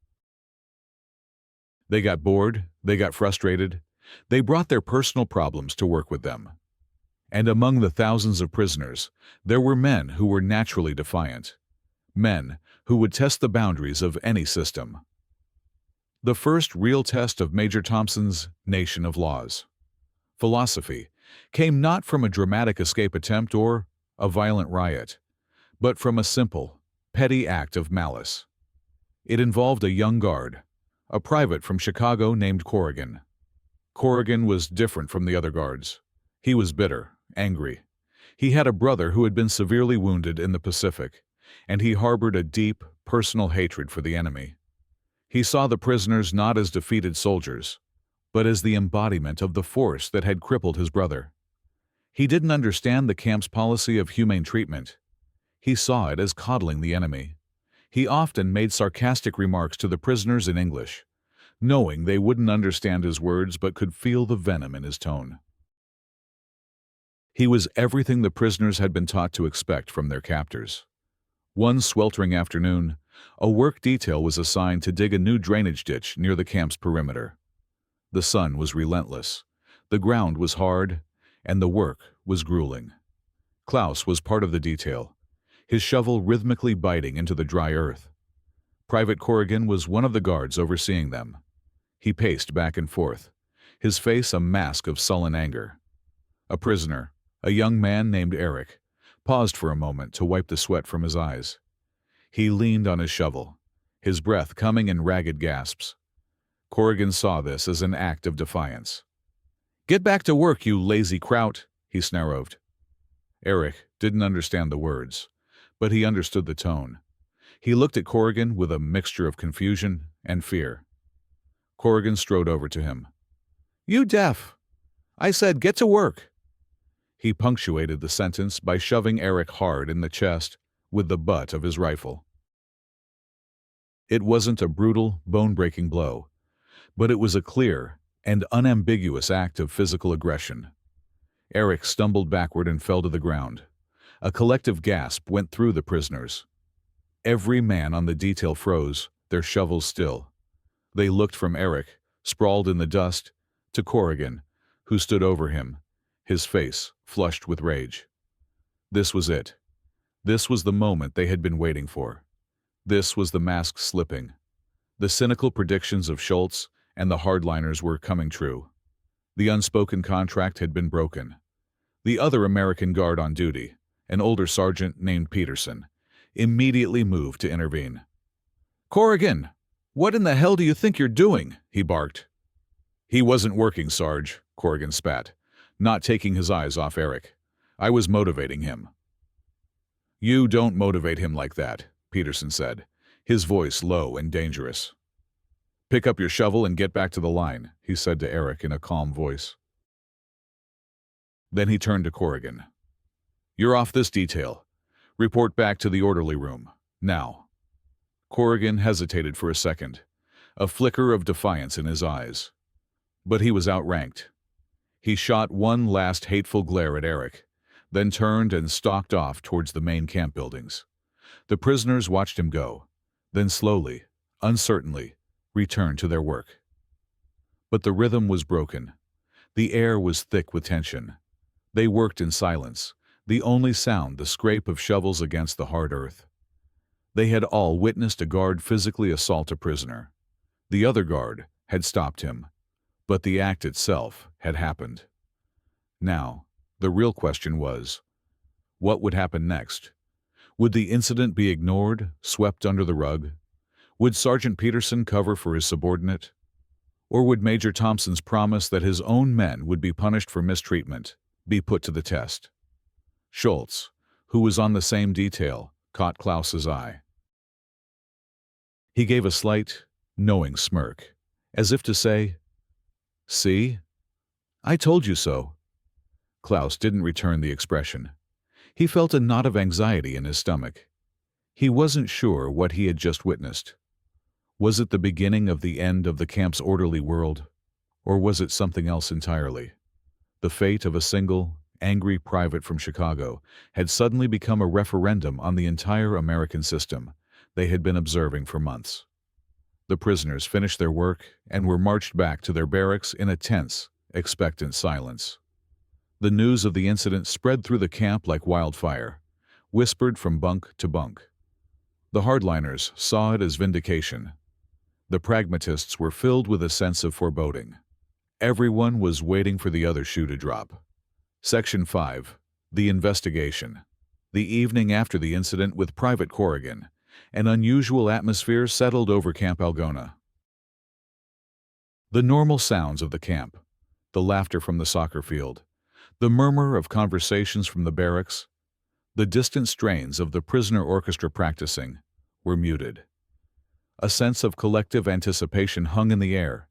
They got bored, they got frustrated, they brought their personal problems to work with them. And among the thousands of prisoners, there were men who were naturally defiant, men who would test the boundaries of any system. The first real test of Major Thompson's nation of laws philosophy came not from a dramatic escape attempt or a violent riot, but from a simple, petty act of malice. It involved a young guard, a private from Chicago named Corrigan. Corrigan was different from the other guards. He was bitter, angry. He had a brother who had been severely wounded in the Pacific, and he harbored a deep, personal hatred for the enemy. He saw the prisoners not as defeated soldiers, but as the embodiment of the force that had crippled his brother. He didn't understand the camp's policy of humane treatment. He saw it as coddling the enemy. He often made sarcastic remarks to the prisoners in English, knowing they wouldn't understand his words but could feel the venom in his tone. He was everything the prisoners had been taught to expect from their captors. One sweltering afternoon, a work detail was assigned to dig a new drainage ditch near the camp's perimeter. The sun was relentless, the ground was hard, and the work was grueling. Klaus was part of the detail, his shovel rhythmically biting into the dry earth. Private Corrigan was one of the guards overseeing them. He paced back and forth, his face a mask of sullen anger. A prisoner, a young man named Eric, paused for a moment to wipe the sweat from his eyes. He leaned on his shovel, his breath coming in ragged gasps. Corrigan saw this as an act of defiance. "Get back to work, you lazy kraut," he snarled. Eric didn't understand the words, but he understood the tone. He looked at Corrigan with a mixture of confusion and fear. Corrigan strode over to him. "You deaf! I said get to work!" He punctuated the sentence by shoving Eric hard in the chest with the butt of his rifle. It wasn't a brutal, bone-breaking blow, but it was a clear and unambiguous act of physical aggression. Eric stumbled backward and fell to the ground. A collective gasp went through the prisoners. Every man on the detail froze, their shovels still. They looked from Eric, sprawled in the dust, to Corrigan, who stood over him, his face flushed with rage. This was it. This was the moment they had been waiting for. This was the mask slipping. The cynical predictions of Schultz and the hardliners were coming true. The unspoken contract had been broken. The other American guard on duty, an older sergeant named Peterson, immediately moved to intervene. "Corrigan, what in the hell do you think you're doing?" he barked. "He wasn't working, Sarge," Corrigan spat, not taking his eyes off Eric. "I was motivating him." "You don't motivate him like that," Peterson said, his voice low and dangerous. "Pick up your shovel and get back to the line," he said to Eric in a calm voice. Then he turned to Corrigan. "You're off this detail. Report back to the orderly room, now." Corrigan hesitated for a second, a flicker of defiance in his eyes. But he was outranked. He shot one last hateful glare at Eric, then turned and stalked off towards the main camp buildings. The prisoners watched him go, then slowly, uncertainly, returned to their work. But the rhythm was broken. The air was thick with tension. They worked in silence, the only sound the scrape of shovels against the hard earth. They had all witnessed a guard physically assault a prisoner. The other guard had stopped him, but the act itself had happened. Now, the real question was, what would happen next? Would the incident be ignored, swept under the rug? Would Sergeant Peterson cover for his subordinate? Or would Major Thompson's promise that his own men would be punished for mistreatment be put to the test? Schultz, who was on the same detail, caught Klaus's eye. He gave a slight, knowing smirk, as if to say, "See? I told you so." Klaus didn't return the expression. He felt a knot of anxiety in his stomach. He wasn't sure what he had just witnessed. Was it the beginning of the end of the camp's orderly world? Or was it something else entirely? The fate of a single, angry private from Chicago had suddenly become a referendum on the entire American system they had been observing for months. The prisoners finished their work and were marched back to their barracks in a tense, expectant silence. The news of the incident spread through the camp like wildfire, whispered from bunk to bunk. The hardliners saw it as vindication. The pragmatists were filled with a sense of foreboding. Everyone was waiting for the other shoe to drop. Section 5. The Investigation. The evening after the incident with Private Corrigan, an unusual atmosphere settled over Camp Algona. The normal sounds of the camp, the laughter from the soccer field, the murmur of conversations from the barracks, the distant strains of the prisoner orchestra practicing, were muted. A sense of collective anticipation hung in the air,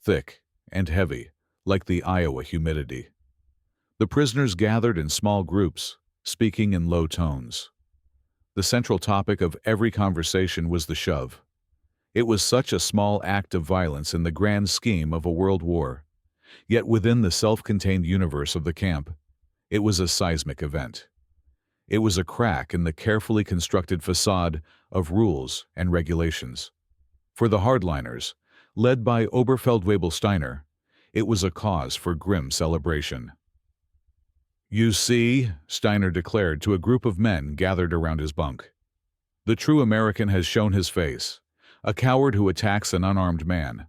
thick and heavy, like the Iowa humidity. The prisoners gathered in small groups, speaking in low tones. The central topic of every conversation was the shove. It was such a small act of violence in the grand scheme of a world war. Yet within the self-contained universe of the camp, it was a seismic event. It was a crack in the carefully constructed facade of rules and regulations. For the hardliners, led by Oberfeldwebel Steiner, it was a cause for grim celebration. "You see," Steiner declared to a group of men gathered around his bunk, "the true American has shown his face, a coward who attacks an unarmed man.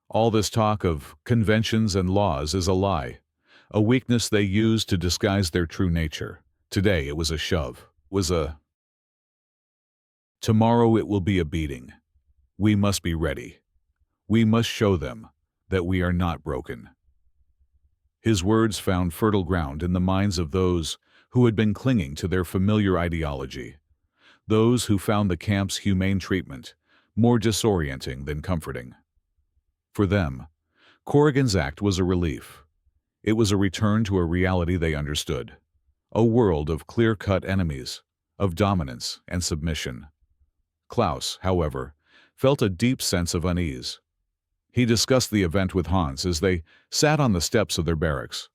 All this talk of conventions and laws is a lie, a weakness they use to disguise their true nature. Today it was a shove, Tomorrow it will be a beating. We must be ready. We must show them that we are not broken." His words found fertile ground in the minds of those who had been clinging to their familiar ideology, those who found the camp's humane treatment more disorienting than comforting. For them, Corrigan's act was a relief. It was a return to a reality they understood, a world of clear-cut enemies, of dominance and submission. Klaus, however, felt a deep sense of unease. He discussed the event with Hans as they sat on the steps of their barracks,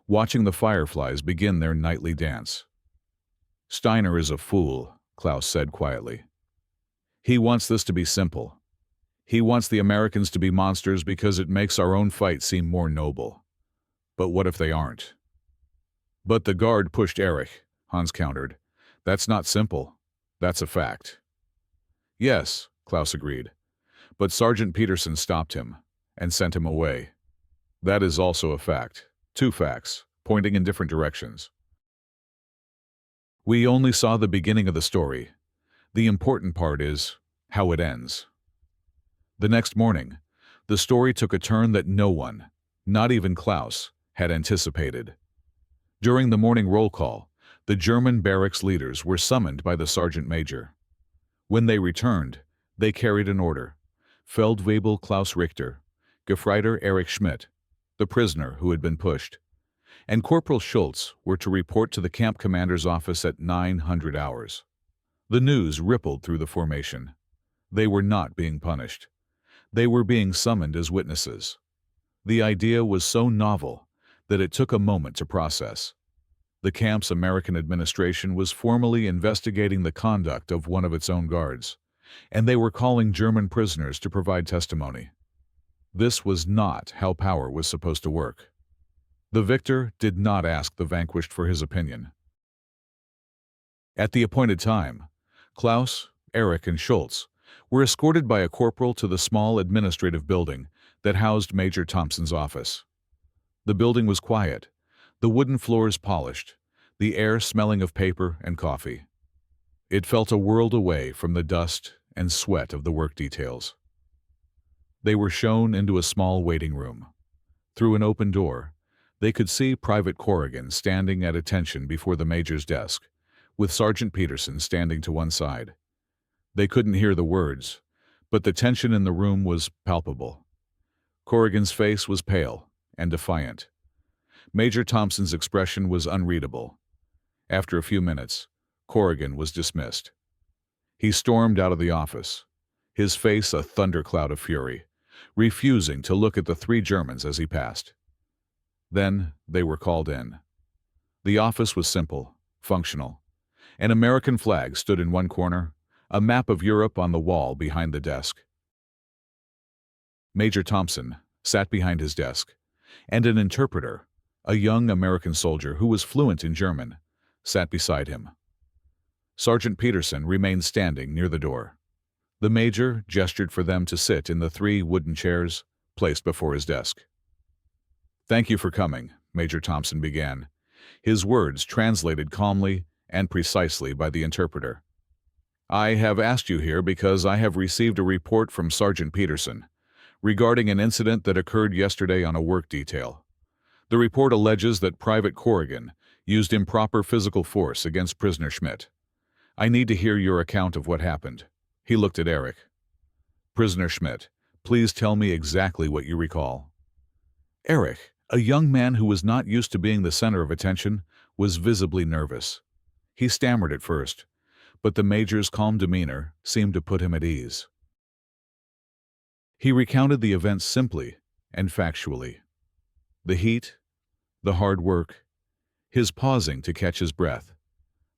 watching the fireflies begin their nightly dance. "Steiner is a fool," Klaus said quietly. "He wants this to be simple. He wants the Americans to be monsters because it makes our own fight seem more noble. But what if they aren't?" "But the guard pushed Erich," Hans countered. "That's not simple. That's a fact." "Yes," Klaus agreed. "But Sergeant Peterson stopped him and sent him away. That is also a fact. Two facts, pointing in different directions. We only saw the beginning of the story. The important part is how it ends." The next morning, the story took a turn that no one, not even Klaus, had anticipated. During the morning roll call, the German barracks leaders were summoned by the sergeant major. When they returned, they carried an order: Feldwebel Klaus Richter, Gefreiter Erich Schmidt, the prisoner who had been pushed, and Corporal Schultz were to report to the camp commander's office at 900 hours. The news rippled through the formation. They were not being punished. They were being summoned as witnesses. The idea was so novel that it took a moment to process. The camp's American administration was formally investigating the conduct of one of its own guards, and they were calling German prisoners to provide testimony. This was not how power was supposed to work. The victor did not ask the vanquished for his opinion. At the appointed time, Klaus, Erich, and Schultz were escorted by a corporal to the small administrative building that housed Major Thompson's office. The building was quiet, the wooden floors polished, the air smelling of paper and coffee. It felt a world away from the dust and sweat of the work details. They were shown into a small waiting room. Through an open door, they could see Private Corrigan standing at attention before the major's desk, with Sergeant Peterson standing to one side. They couldn't hear the words, but the tension in the room was palpable. Corrigan's face was pale and defiant. Major Thompson's expression was unreadable. After a few minutes, Corrigan was dismissed. He stormed out of the office, his face a thundercloud of fury, refusing to look at the three Germans as he passed. Then they were called in. The office was simple, functional. An American flag stood in one corner, a map of Europe on the wall behind the desk. Major Thompson sat behind his desk, and an interpreter, a young American soldier who was fluent in German, sat beside him. Sergeant Peterson remained standing near the door. The major gestured for them to sit in the three wooden chairs placed before his desk. "Thank you for coming," Major Thompson began, his words translated calmly and precisely by the interpreter. "I have asked you here because I have received a report from Sergeant Peterson regarding an incident that occurred yesterday on a work detail. The report alleges that Private Corrigan used improper physical force against prisoner Schmidt. I need to hear your account of what happened." He looked at Erich. "Prisoner Schmidt, please tell me exactly what you recall." Erich, a young man who was not used to being the center of attention, was visibly nervous. He stammered at first, but the major's calm demeanor seemed to put him at ease. He recounted the events simply and factually. The heat, the hard work, his pausing to catch his breath,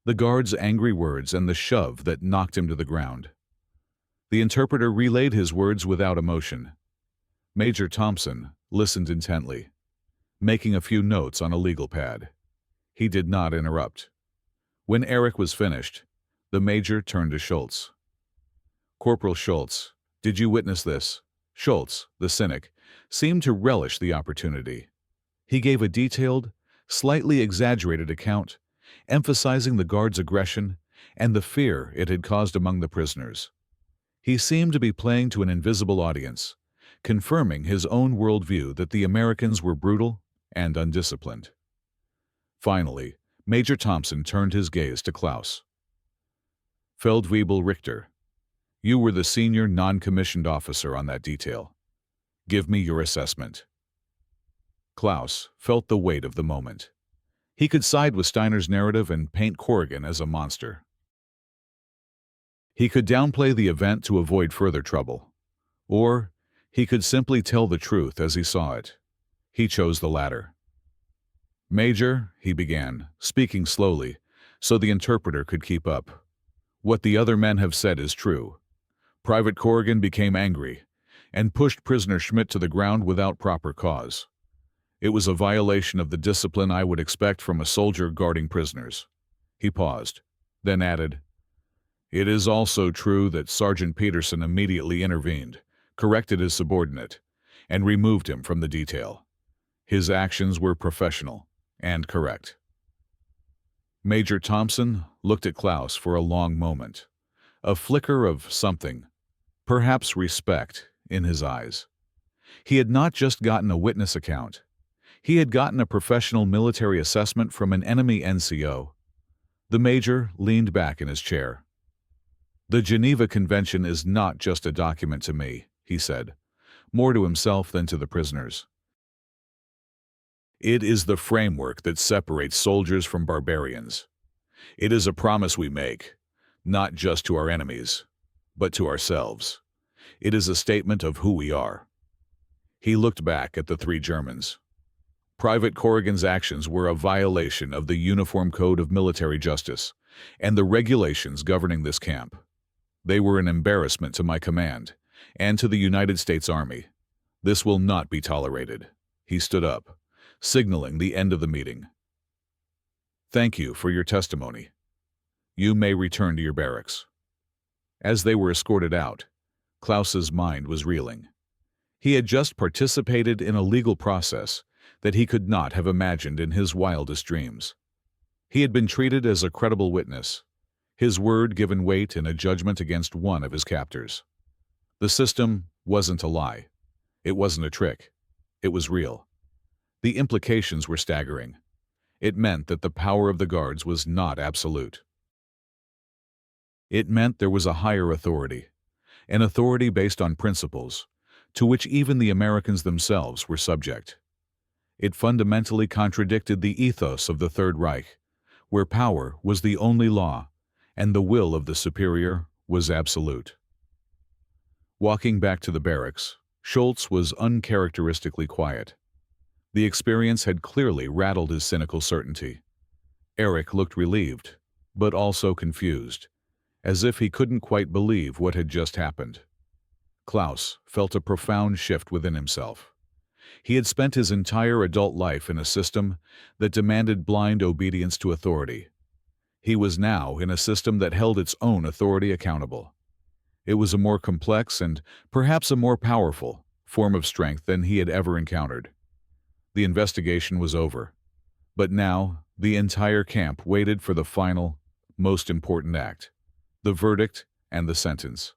the guard's angry words and the shove that knocked him to the ground. The interpreter relayed his words without emotion. Major Thompson listened intently, making a few notes on a legal pad. He did not interrupt. When Erich was finished, the major turned to Schultz. "Corporal Schultz, did you witness this?" Schultz, the cynic, seemed to relish the opportunity. He gave a detailed, slightly exaggerated account, emphasizing the guard's aggression and the fear it had caused among the prisoners. He seemed to be playing to an invisible audience, confirming his own worldview that the Americans were brutal and undisciplined. Finally, Major Thompson turned his gaze to Klaus. "Feldwebel Richter, you were the senior non-commissioned officer on that detail. Give me your assessment." Klaus felt the weight of the moment. He could side with Steiner's narrative and paint Corrigan as a monster. He could downplay the event to avoid further trouble. Or he could simply tell the truth as he saw it. He chose the latter. "Major," he began, speaking slowly, so the interpreter could keep up. "What the other men have said is true. Private Corrigan became angry and pushed prisoner Schmidt to the ground without proper cause. It was a violation of the discipline I would expect from a soldier guarding prisoners." He paused, then added, "It is also true that Sergeant Peterson immediately intervened, corrected his subordinate, and removed him from the detail. His actions were professional and correct." Major Thompson looked at Klaus for a long moment, a flicker of something, perhaps respect, in his eyes. He had not just gotten a witness account. He had gotten a professional military assessment from an enemy NCO. The major leaned back in his chair. "The Geneva Convention is not just a document to me," he said, more to himself than to the prisoners. "It is the framework that separates soldiers from barbarians. It is a promise we make, not just to our enemies, but to ourselves. It is a statement of who we are." He looked back at the three Germans. Private Corrigan's actions were a violation of the Uniform Code of Military Justice and the regulations governing this camp. They were an embarrassment to my command and to the United States Army. This will not be tolerated. He stood up, signaling the end of the meeting. "Thank you for your testimony. You may return to your barracks." As they were escorted out, Klaus's mind was reeling. He had just participated in a legal process that he could not have imagined in his wildest dreams. He had been treated as a credible witness, his word given weight in a judgment against one of his captors. The system wasn't a lie. It wasn't a trick. It was real. The implications were staggering. It meant that the power of the guards was not absolute. It meant there was a higher authority, an authority based on principles, to which even the Americans themselves were subject. It fundamentally contradicted the ethos of the Third Reich, where power was the only law and the will of the superior was absolute. Walking back to the barracks, Schultz was uncharacteristically quiet. The experience had clearly rattled his cynical certainty. Eric looked relieved, but also confused, as if he couldn't quite believe what had just happened. Klaus felt a profound shift within himself. He had spent his entire adult life in a system that demanded blind obedience to authority. He was now in a system that held its own authority accountable. It was a more complex and perhaps a more powerful form of strength than he had ever encountered. The investigation was over, but now the entire camp waited for the final, most important act, the verdict and the sentence.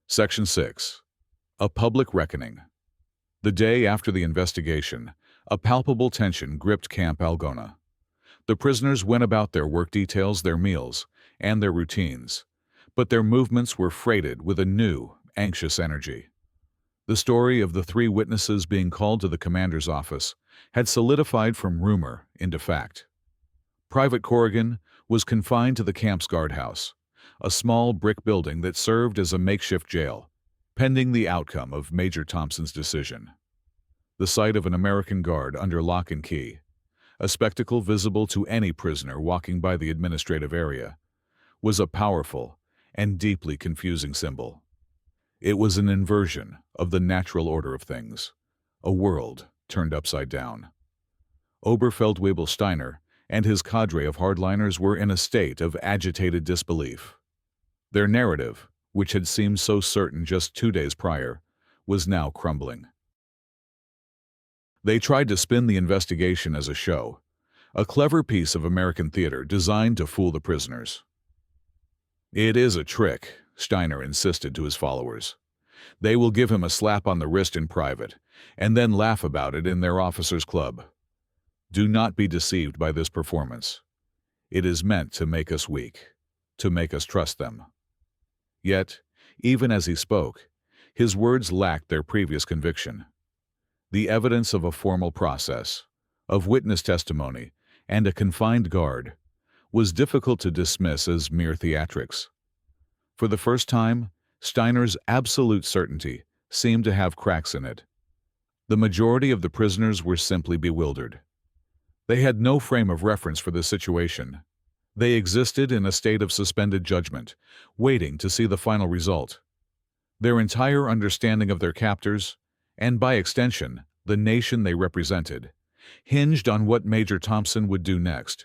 Section 6. A Public Reckoning. The day after the investigation, a palpable tension gripped Camp Algona. The prisoners went about their work details, their meals, and their routines, but their movements were freighted with a new, anxious energy. The story of the three witnesses being called to the commander's office had solidified from rumor into fact. Private Corrigan was confined to the camp's guardhouse, a small brick building that served as a makeshift jail, pending the outcome of Major Thompson's decision. The sight of an American guard under lock and key, a spectacle visible to any prisoner walking by the administrative area, was a powerful and deeply confusing symbol. It was an inversion of the natural order of things, a world turned upside down. Oberfeldwebel Steiner and his cadre of hardliners were in a state of agitated disbelief. Their narrative, which had seemed so certain just 2 days prior, was now crumbling. They tried to spin the investigation as a show, a clever piece of American theater designed to fool the prisoners. "It is a trick," Steiner insisted to his followers. "They will give him a slap on the wrist in private, and then laugh about it in their officers' club. Do not be deceived by this performance. It is meant to make us weak, to make us trust them." Yet, even as he spoke, His words lacked their previous conviction. The evidence of a formal process, of witness testimony, and a confined guard was difficult to dismiss as mere theatrics. For the first time, Steiner's absolute certainty seemed to have cracks in it. The majority of the prisoners were simply bewildered. They had no frame of reference for the situation. They existed in a state of suspended judgment, waiting to see the final result. Their entire understanding of their captors, and by extension, the nation they represented, hinged on what Major Thompson would do next.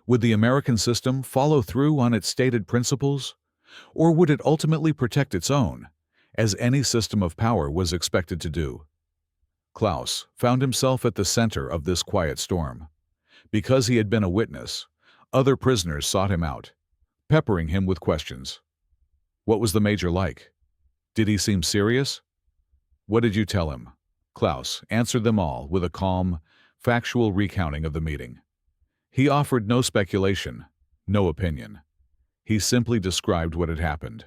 Would the American system follow through on its stated principles, or would it ultimately protect its own, as any system of power was expected to do? Klaus found himself at the center of this quiet storm. Because he had been a witness, other prisoners sought him out, peppering him with questions. What was the major like? Did he seem serious? What did you tell him? Klaus answered them all with a calm, factual recounting of the meeting. He offered no speculation, no opinion. He simply described what had happened.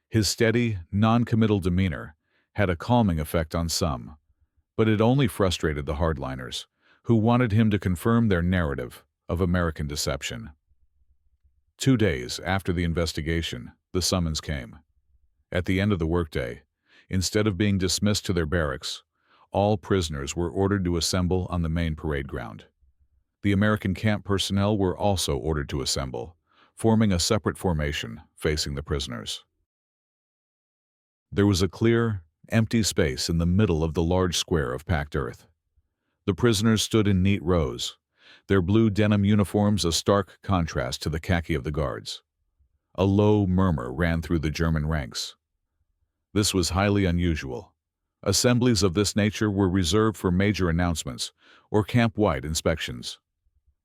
His steady, non-committal demeanor had a calming effect on some, but it only frustrated the hardliners, who wanted him to confirm their narrative of American deception. 2 days after the investigation, the summons came. At the end of the workday, instead of being dismissed to their barracks, all prisoners were ordered to assemble on the main parade ground. The American camp personnel were also ordered to assemble, forming a separate formation facing the prisoners. There was a clear, empty space in the middle of the large square of packed earth. The prisoners stood in neat rows, their blue denim uniforms a stark contrast to the khaki of the guards. A low murmur ran through the German ranks. This was highly unusual. Assemblies of this nature were reserved for major announcements or camp-wide inspections.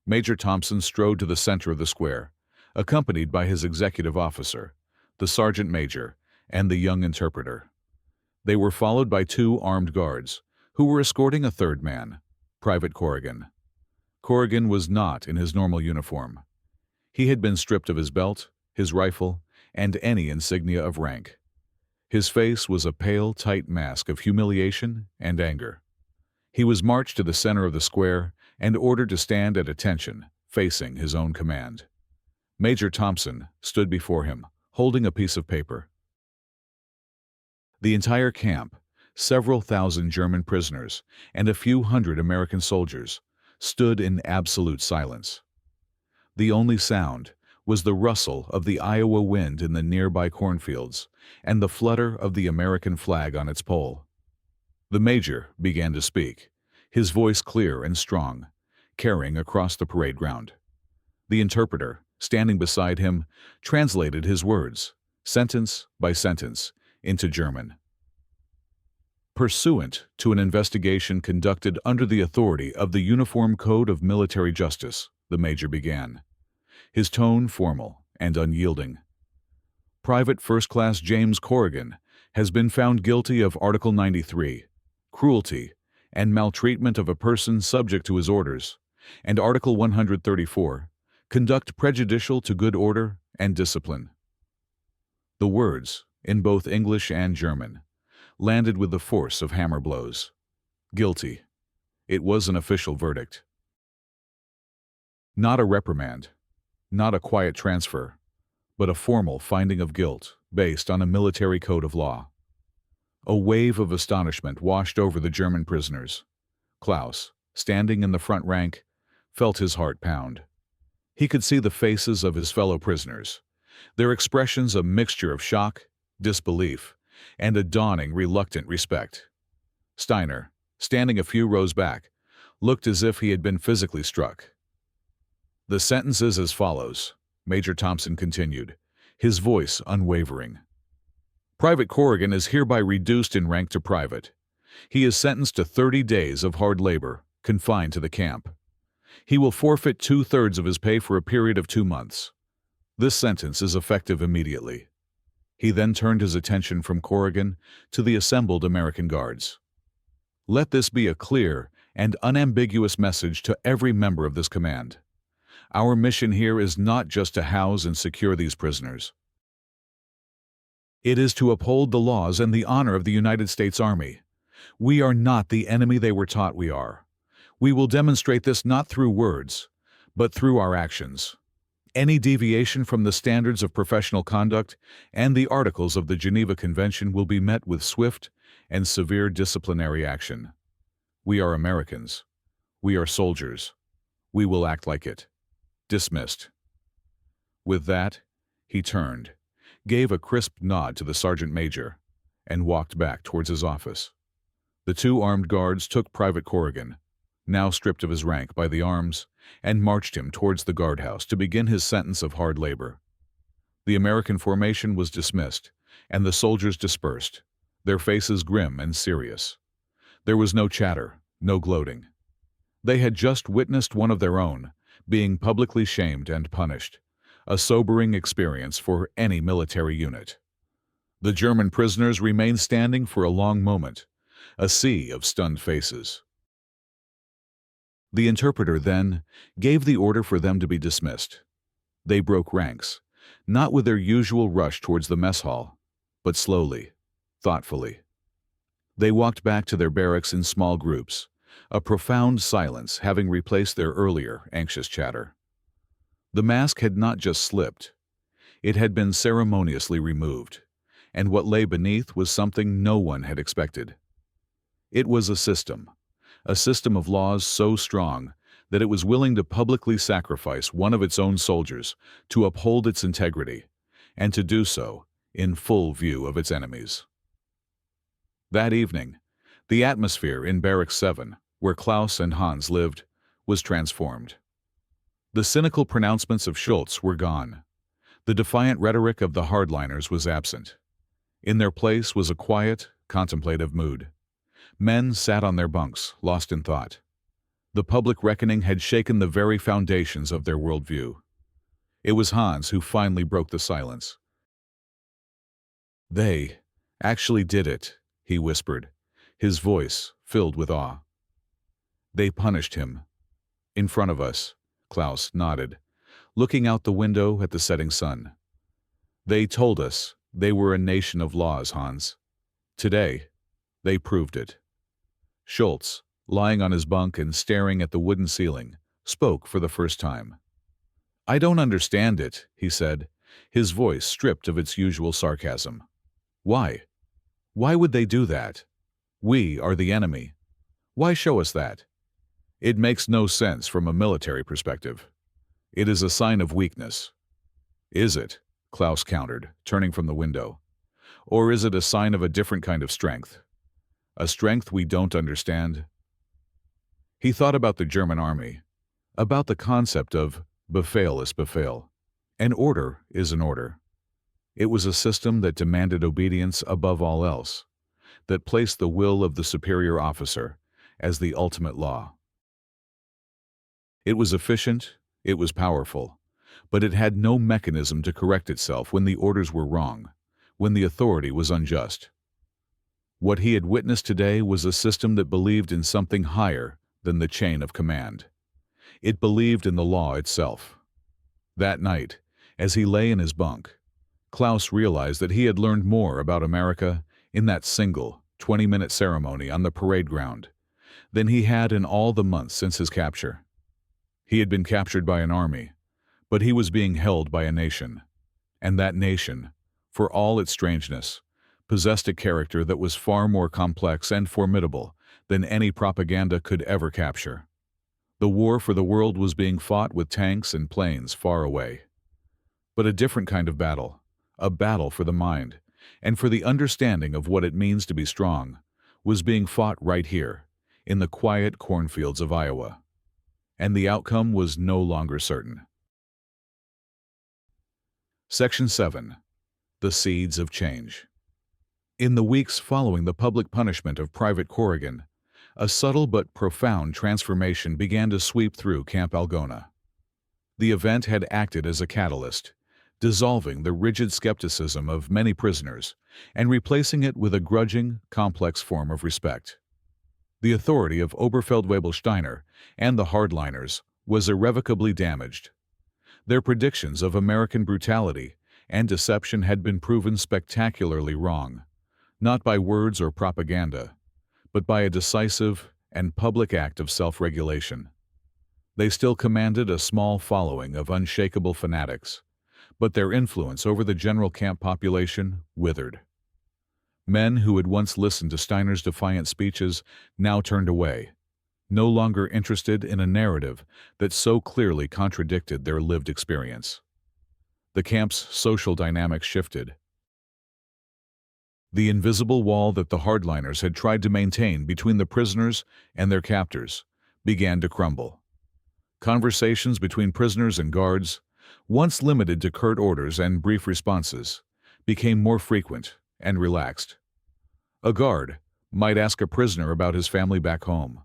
Major Thompson strode to the center of the square, accompanied by his executive officer, the sergeant major, and the young interpreter. They were followed by 2 armed guards, who were escorting a third man, Private Corrigan. Corrigan was not in his normal uniform. He had been stripped of his belt, his rifle, and any insignia of rank. His face was a pale, tight mask of humiliation and anger. He was marched to the center of the square and ordered to stand at attention, facing his own command. Major Thompson stood before him, holding a piece of paper. The entire camp, several thousand German prisoners, and a few hundred American soldiers, stood in absolute silence. The only sound was the rustle of the Iowa wind in the nearby cornfields and the flutter of the American flag on its pole. The major began to speak, his voice clear and strong, carrying across the parade ground. The interpreter, standing beside him, translated his words, sentence by sentence, into German. Pursuant to an investigation conducted under the authority of the Uniform Code of Military Justice, the major began, his tone formal and unyielding. Private First Class James Corrigan has been found guilty of Article 93, cruelty and maltreatment of a person subject to his orders, and Article 134, conduct prejudicial to good order and discipline. The words, in both English and German, landed with the force of hammer blows. Guilty. It was an official verdict. Not a reprimand, not a quiet transfer, but a formal finding of guilt based on a military code of law. A wave of astonishment washed over the German prisoners. Klaus, standing in the front rank, felt his heart pound. He could see the faces of his fellow prisoners, their expressions a mixture of shock, disbelief, and a dawning reluctant respect. Steiner, standing a few rows back, looked as if he had been physically struck. The sentence is as follows, Major Thompson continued, his voice unwavering. Private Corrigan is hereby reduced in rank to private. He is sentenced to 30 days of hard labor, confined to the camp. He will forfeit 2/3 of his pay for a period of 2 months. This sentence is effective immediately. He then turned his attention from Corrigan to the assembled American guards. Let this be a clear and unambiguous message to every member of this command. Our mission here is not just to house and secure these prisoners. It is to uphold the laws and the honor of the United States Army. We are not the enemy they were taught we are. We will demonstrate this not through words, but through our actions. Any deviation from the standards of professional conduct and the articles of the Geneva Convention will be met with swift and severe disciplinary action. We are Americans. We are soldiers. We will act like it. Dismissed. With that, he turned, gave a crisp nod to the sergeant major, and walked back towards his office. The two armed guards took Private Corrigan, now stripped of his rank, by the arms, and marched him towards the guardhouse to begin his sentence of hard labor. The American formation was dismissed, and the soldiers dispersed, their faces grim and serious. There was no chatter, no gloating. They had just witnessed one of their own being publicly shamed and punished, a sobering experience for any military unit. The German prisoners remained standing for a long moment, a sea of stunned faces. The interpreter then gave the order for them to be dismissed. They broke ranks, not with their usual rush towards the mess hall, but slowly, thoughtfully. They walked back to their barracks in small groups, a profound silence having replaced their earlier anxious chatter. The mask had not just slipped, it had been ceremoniously removed, and what lay beneath was something no one had expected. It was a system of laws so strong that it was willing to publicly sacrifice one of its own soldiers to uphold its integrity, and to do so in full view of its enemies. That evening, the atmosphere in Barracks 7, where Klaus and Hans lived, was transformed. The cynical pronouncements of Schultz were gone. The defiant rhetoric of the hardliners was absent. In their place was a quiet, contemplative mood. Men sat on their bunks, lost in thought. The public reckoning had shaken the very foundations of their worldview. It was Hans who finally broke the silence. "They actually did it," he whispered, his voice filled with awe. "They punished him. In front of us," Klaus nodded, looking out the window at the setting sun. "They told us they were a nation of laws, Hans. Today, they proved it." Schultz, lying on his bunk and staring at the wooden ceiling, spoke for the first time. "I don't understand it," he said, his voice stripped of its usual sarcasm. "Why? Why would they do that? We are the enemy. Why show us that? It makes no sense from a military perspective. It is a sign of weakness." "Is it?" Klaus countered, turning from the window. "Or is it a sign of a different kind of strength? A strength we don't understand?" He thought about the German army, about the concept of Befehl ist Befehl. An order is an order. It was a system that demanded obedience above all else, that placed the will of the superior officer as the ultimate law. It was efficient, it was powerful, but it had no mechanism to correct itself when the orders were wrong, when the authority was unjust. What he had witnessed today was a system that believed in something higher than the chain of command. It believed in the law itself. That night, as he lay in his bunk, Klaus realized that he had learned more about America in that single 20-minute ceremony on the parade ground than he had in all the months since his capture. He had been captured by an army, but he was being held by a nation, and that nation, for all its strangeness, possessed a character that was far more complex and formidable than any propaganda could ever capture. The war for the world was being fought with tanks and planes far away. But a different kind of battle, a battle for the mind, and for the understanding of what it means to be strong, was being fought right here, in the quiet cornfields of Iowa. And the outcome was no longer certain. Section 7. The Seeds of Change. In the weeks following the public punishment of Private Corrigan, a subtle but profound transformation began to sweep through Camp Algona. The event had acted as a catalyst, dissolving the rigid skepticism of many prisoners and replacing it with a grudging, complex form of respect. The authority of Oberfeldwebel Steiner and the hardliners was irrevocably damaged. Their predictions of American brutality and deception had been proven spectacularly wrong, not by words or propaganda, but by a decisive and public act of self-regulation. They still commanded a small following of unshakable fanatics, but their influence over the general camp population withered. Men who had once listened to Steiner's defiant speeches now turned away, no longer interested in a narrative that so clearly contradicted their lived experience. The camp's social dynamics shifted. The invisible wall that the hardliners had tried to maintain between the prisoners and their captors began to crumble. Conversations between prisoners and guards, once limited to curt orders and brief responses, became more frequent and relaxed. A guard might ask a prisoner about his family back home,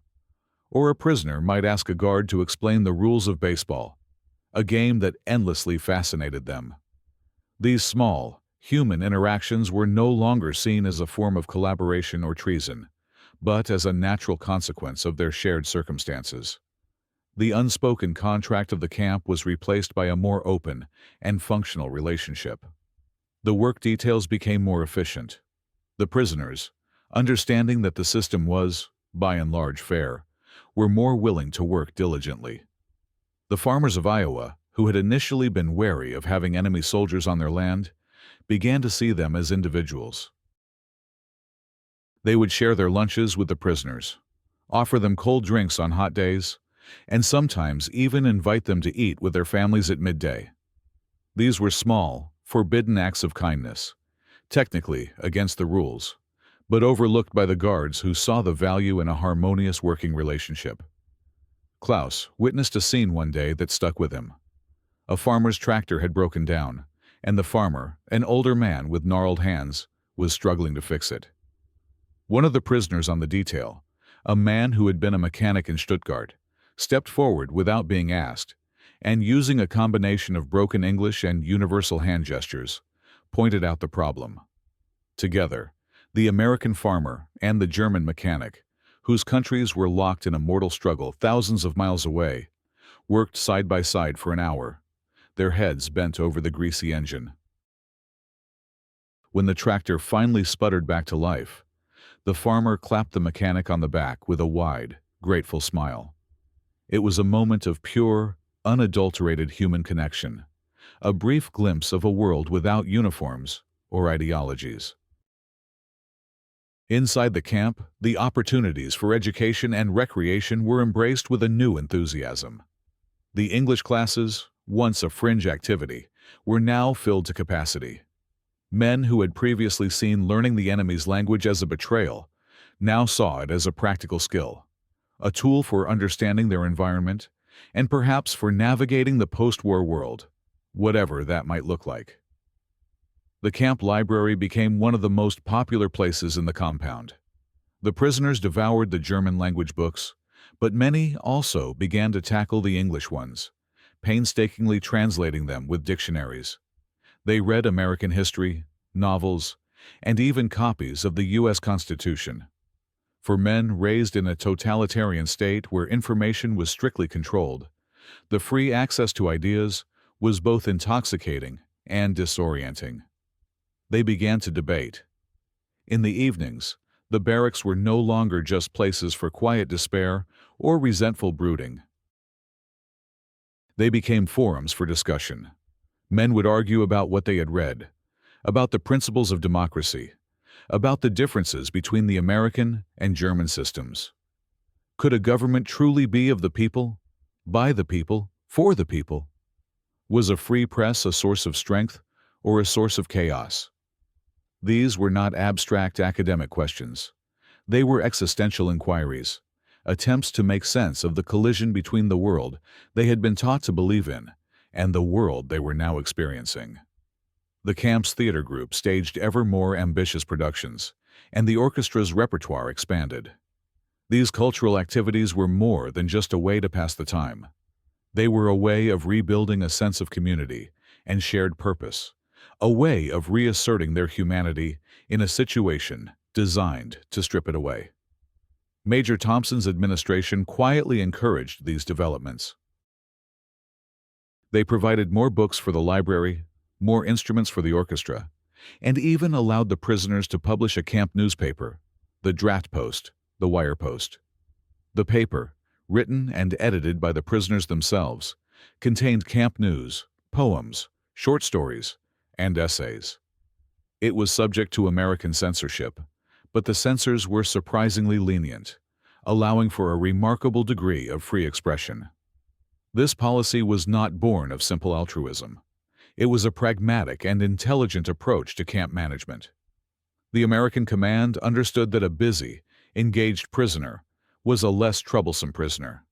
or a prisoner might ask a guard to explain the rules of baseball, a game that endlessly fascinated them. These small, human interactions were no longer seen as a form of collaboration or treason, but as a natural consequence of their shared circumstances. The unspoken contract of the camp was replaced by a more open and functional relationship. The work details became more efficient. The prisoners, understanding that the system was, by and large, fair, were more willing to work diligently. The farmers of Iowa, who had initially been wary of having enemy soldiers on their land, began to see them as individuals. They would share their lunches with the prisoners, offer them cold drinks on hot days, and sometimes even invite them to eat with their families at midday. These were small, forbidden acts of kindness, technically against the rules, but overlooked by the guards who saw the value in a harmonious working relationship. Klaus witnessed a scene one day that stuck with him. A farmer's tractor had broken down, and the farmer, an older man with gnarled hands, was struggling to fix it. One of the prisoners on the detail, a man who had been a mechanic in Stuttgart, stepped forward without being asked, and using a combination of broken English and universal hand gestures, pointed out the problem. Together, the American farmer and the German mechanic, whose countries were locked in a mortal struggle thousands of miles away, worked side by side for an hour, their heads bent over the greasy engine. When the tractor finally sputtered back to life, the farmer clapped the mechanic on the back with a wide, grateful smile. It was a moment of pure, unadulterated human connection, a brief glimpse of a world without uniforms or ideologies. Inside the camp, the opportunities for education and recreation were embraced with a new enthusiasm. The English classes, once a fringe activity, were now filled to capacity. Men who had previously seen learning the enemy's language as a betrayal now saw it as a practical skill, a tool for understanding their environment, and perhaps for navigating the post-war world, whatever that might look like. The camp library became one of the most popular places in the compound. The prisoners devoured the German language books, but many also began to tackle the English ones, painstakingly translating them with dictionaries. They read American history, novels, and even copies of the U.S. Constitution. For men raised in a totalitarian state where information was strictly controlled, the free access to ideas was both intoxicating and disorienting. They began to debate. In the evenings, the barracks were no longer just places for quiet despair or resentful brooding. They became forums for discussion. Men would argue about what they had read, about the principles of democracy, about the differences between the American and German systems. Could a government truly be of the people, by the people, for the people? Was a free press a source of strength or a source of chaos? These were not abstract academic questions. They were existential inquiries, attempts to make sense of the collision between the world they had been taught to believe in and the world they were now experiencing. The camp's theater group staged ever more ambitious productions, and the orchestra's repertoire expanded. These cultural activities were more than just a way to pass the time. They were a way of rebuilding a sense of community and shared purpose, a way of reasserting their humanity in a situation designed to strip it away. Major Thompson's administration quietly encouraged these developments. They provided more books for the library, more instruments for the orchestra, and even allowed the prisoners to publish a camp newspaper, the Draft Post, the Wire Post. The paper, written and edited by the prisoners themselves, contained camp news, poems, short stories, and essays. It was subject to American censorship, but the censors were surprisingly lenient, allowing for a remarkable degree of free expression. This policy was not born of simple altruism. It was a pragmatic and intelligent approach to camp management. The American command understood that a busy, engaged prisoner was a less troublesome prisoner.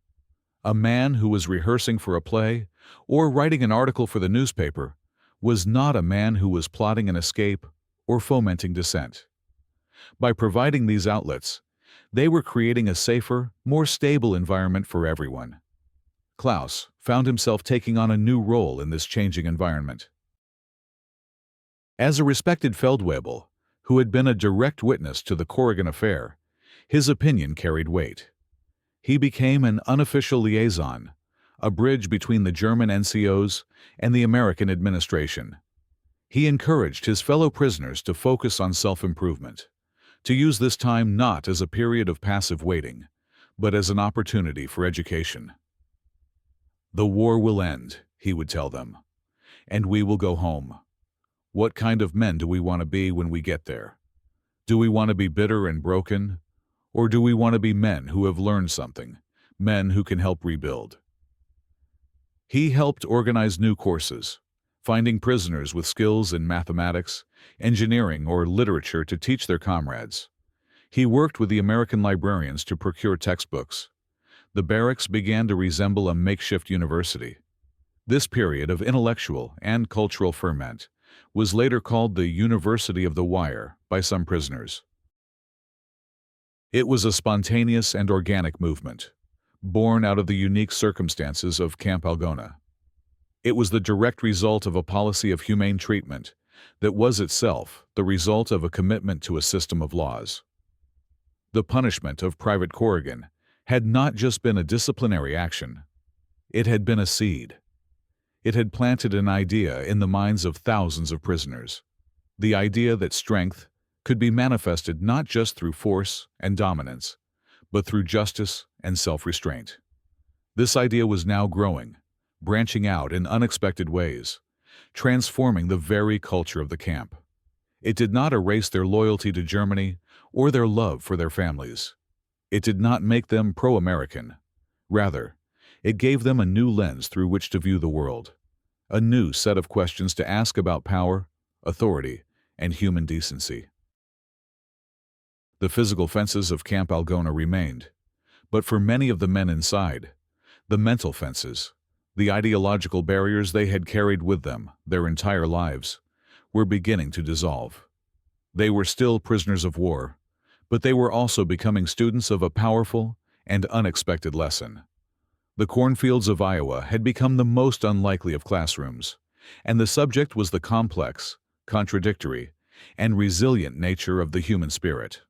A man who was rehearsing for a play or writing an article for the newspaper was not a man who was plotting an escape or fomenting dissent. By providing these outlets, they were creating a safer, more stable environment for everyone. Klaus found himself taking on a new role in this changing environment. As a respected Feldwebel, who had been a direct witness to the Corrigan affair, his opinion carried weight. He became an unofficial liaison, a bridge between the German NCOs and the American administration. He encouraged his fellow prisoners to focus on self-improvement, to use this time not as a period of passive waiting, but as an opportunity for education. "The war will end," he would tell them, "and we will go home. What kind of men do we want to be when we get there? Do we want to be bitter and broken? Or do we want to be men who have learned something, men who can help rebuild?" He helped organize new courses, finding prisoners with skills in mathematics, engineering, or literature to teach their comrades. He worked with the American librarians to procure textbooks. The barracks began to resemble a makeshift university. This period of intellectual and cultural ferment was later called the University of the Wire by some prisoners. It was a spontaneous and organic movement, born out of the unique circumstances of Camp Algona. It was the direct result of a policy of humane treatment that was itself the result of a commitment to a system of laws. The punishment of Private Corrigan had not just been a disciplinary action. It had been a seed. It had planted an idea in the minds of thousands of prisoners, the idea that strength could be manifested not just through force and dominance, but through justice and self-restraint. This idea was now growing, branching out in unexpected ways, transforming the very culture of the camp. It did not erase their loyalty to Germany or their love for their families. It did not make them pro-American. Rather, it gave them a new lens through which to view the world, a new set of questions to ask about power, authority, and human decency. The physical fences of Camp Algona remained, but for many of the men inside, the mental fences, the ideological barriers they had carried with them their entire lives, were beginning to dissolve. They were still prisoners of war, but they were also becoming students of a powerful and unexpected lesson. The cornfields of Iowa had become the most unlikely of classrooms, and the subject was the complex, contradictory, and resilient nature of the human spirit.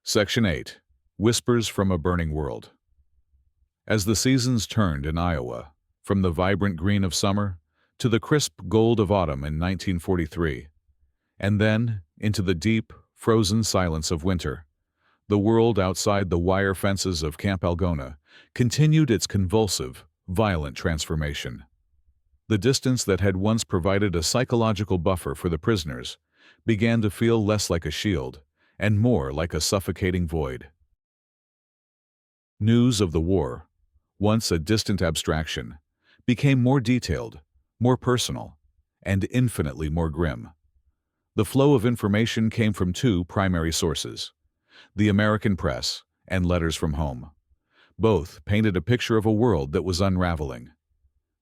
Section 8. Whispers from a Burning World. As the seasons turned in Iowa, from the vibrant green of summer to the crisp gold of autumn in 1943, and then into the deep, frozen silence of winter, the world outside the wire fences of Camp Algona continued its convulsive, violent transformation. The distance that had once provided a psychological buffer for the prisoners began to feel less like a shield and more like a suffocating void. News of the war, once a distant abstraction, became more detailed, more personal, and infinitely more grim. The flow of information came from two primary sources: the American press and letters from home. Both painted a picture of a world that was unraveling.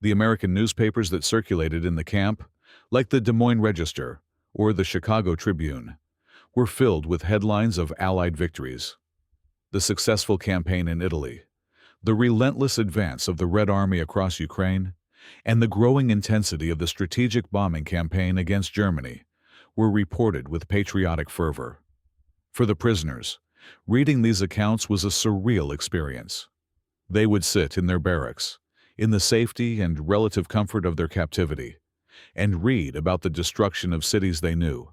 The American newspapers that circulated in the camp, like the Des Moines Register or the Chicago Tribune, were filled with headlines of Allied victories. The successful campaign in Italy, the relentless advance of the Red Army across Ukraine, and the growing intensity of the strategic bombing campaign against Germany were reported with patriotic fervor. For the prisoners, reading these accounts was a surreal experience. They would sit in their barracks, in the safety and relative comfort of their captivity, and read about the destruction of cities they knew,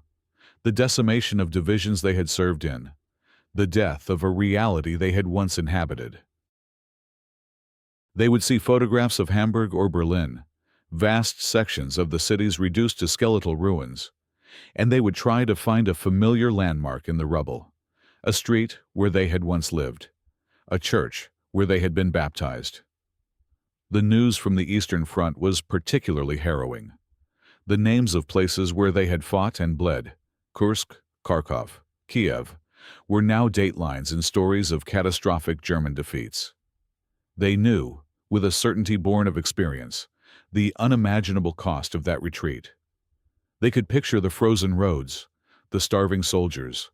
the decimation of divisions they had served in, the death of a reality they had once inhabited. They would see photographs of Hamburg or Berlin, vast sections of the cities reduced to skeletal ruins, and they would try to find a familiar landmark in the rubble, a street where they had once lived, a church where they had been baptized. The news from the Eastern Front was particularly harrowing. The names of places where they had fought and bled, Kursk, Kharkov, Kiev, were now datelines in stories of catastrophic German defeats. They knew, with a certainty born of experience, the unimaginable cost of that retreat. They could picture the frozen roads, the starving soldiers,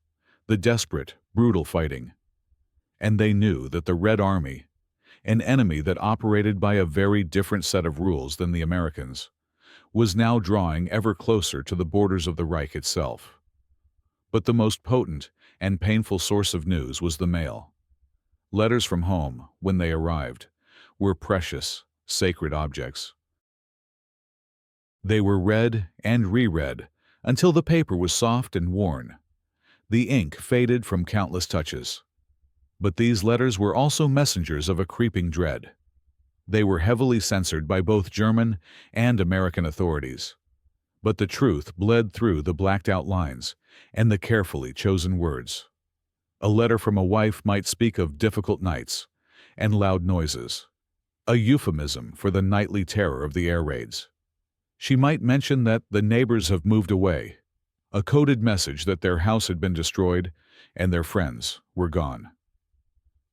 the desperate, brutal fighting. And they knew that the Red Army, an enemy that operated by a very different set of rules than the Americans, was now drawing ever closer to the borders of the Reich itself. But the most potent and painful source of news was the mail. Letters from home, when they arrived, were precious, sacred objects. They were read and reread until the paper was soft and worn. The ink faded from countless touches. But these letters were also messengers of a creeping dread. They were heavily censored by both German and American authorities. But the truth bled through the blacked-out lines and the carefully chosen words. A letter from a wife might speak of difficult nights and loud noises, a euphemism for the nightly terror of the air raids. She might mention that the neighbors have moved away, a coded message that their house had been destroyed and their friends were gone.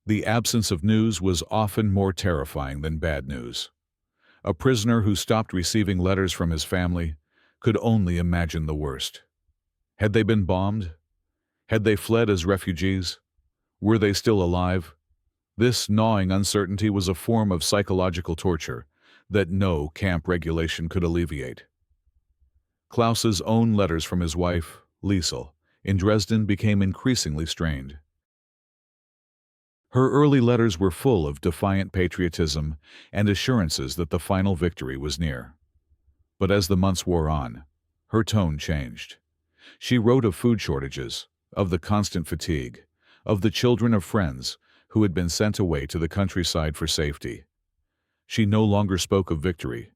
The absence of news was often more terrifying than bad news. A prisoner who stopped receiving letters from his family could only imagine the worst. Had they been bombed? Had they fled as refugees? Were they still alive? This gnawing uncertainty was a form of psychological torture that no camp regulation could alleviate. Klaus's own letters from his wife, Liesel, in Dresden became increasingly strained. Her early letters were full of defiant patriotism and assurances that the final victory was near. But as the months wore on, her tone changed. She wrote of food shortages, of the constant fatigue, of the children of friends who had been sent away to the countryside for safety. She no longer spoke of victory.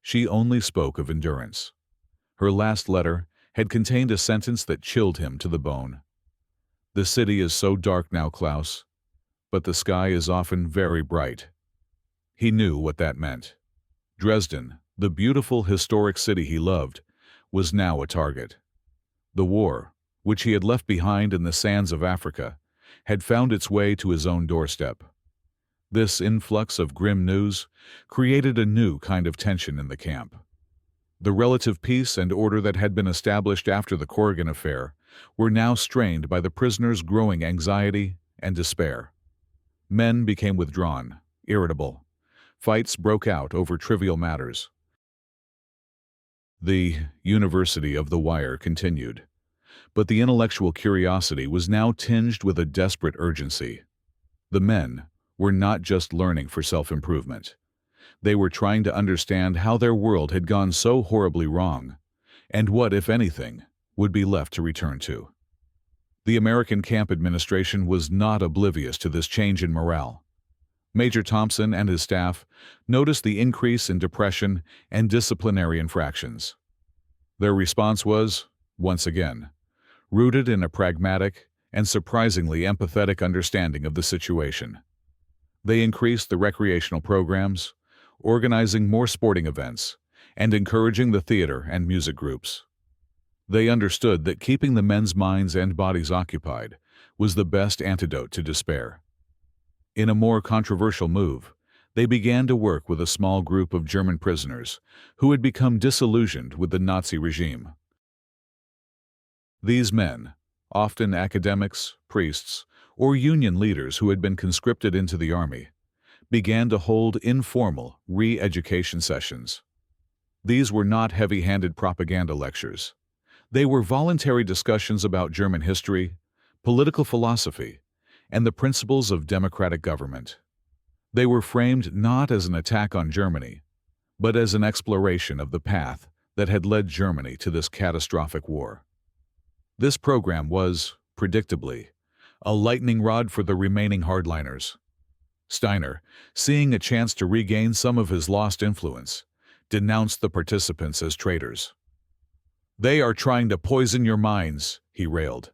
She only spoke of endurance. Her last letter had contained a sentence that chilled him to the bone. "The city is so dark now, Klaus, but the sky is often very bright." He knew what that meant. Dresden, the beautiful historic city he loved, was now a target. The war, which he had left behind in the sands of Africa, had found its way to his own doorstep. This influx of grim news created a new kind of tension in the camp. The relative peace and order that had been established after the Corrigan affair were now strained by the prisoners' growing anxiety and despair. Men became withdrawn, irritable. Fights broke out over trivial matters. The University of the Wire continued, but the intellectual curiosity was now tinged with a desperate urgency. The men were not just learning for self-improvement. They were trying to understand how their world had gone so horribly wrong, and what, if anything, would be left to return to. The American camp administration was not oblivious to this change in morale. Major Thompson and his staff noticed the increase in depression and disciplinary infractions. Their response was, once again, rooted in a pragmatic and surprisingly empathetic understanding of the situation. They increased the recreational programs, organizing more sporting events, and encouraging the theater and music groups. They understood that keeping the men's minds and bodies occupied was the best antidote to despair. In a more controversial move, they began to work with a small group of German prisoners who had become disillusioned with the Nazi regime. These men, often academics, priests, or union leaders who had been conscripted into the army, began to hold informal re-education sessions. These were not heavy-handed propaganda lectures. They were voluntary discussions about German history, political philosophy, and the principles of democratic government. They were framed not as an attack on Germany, but as an exploration of the path that had led Germany to this catastrophic war. This program was, predictably, a lightning rod for the remaining hardliners. Steiner, seeing a chance to regain some of his lost influence, denounced the participants as traitors. "They are trying to poison your minds," he railed.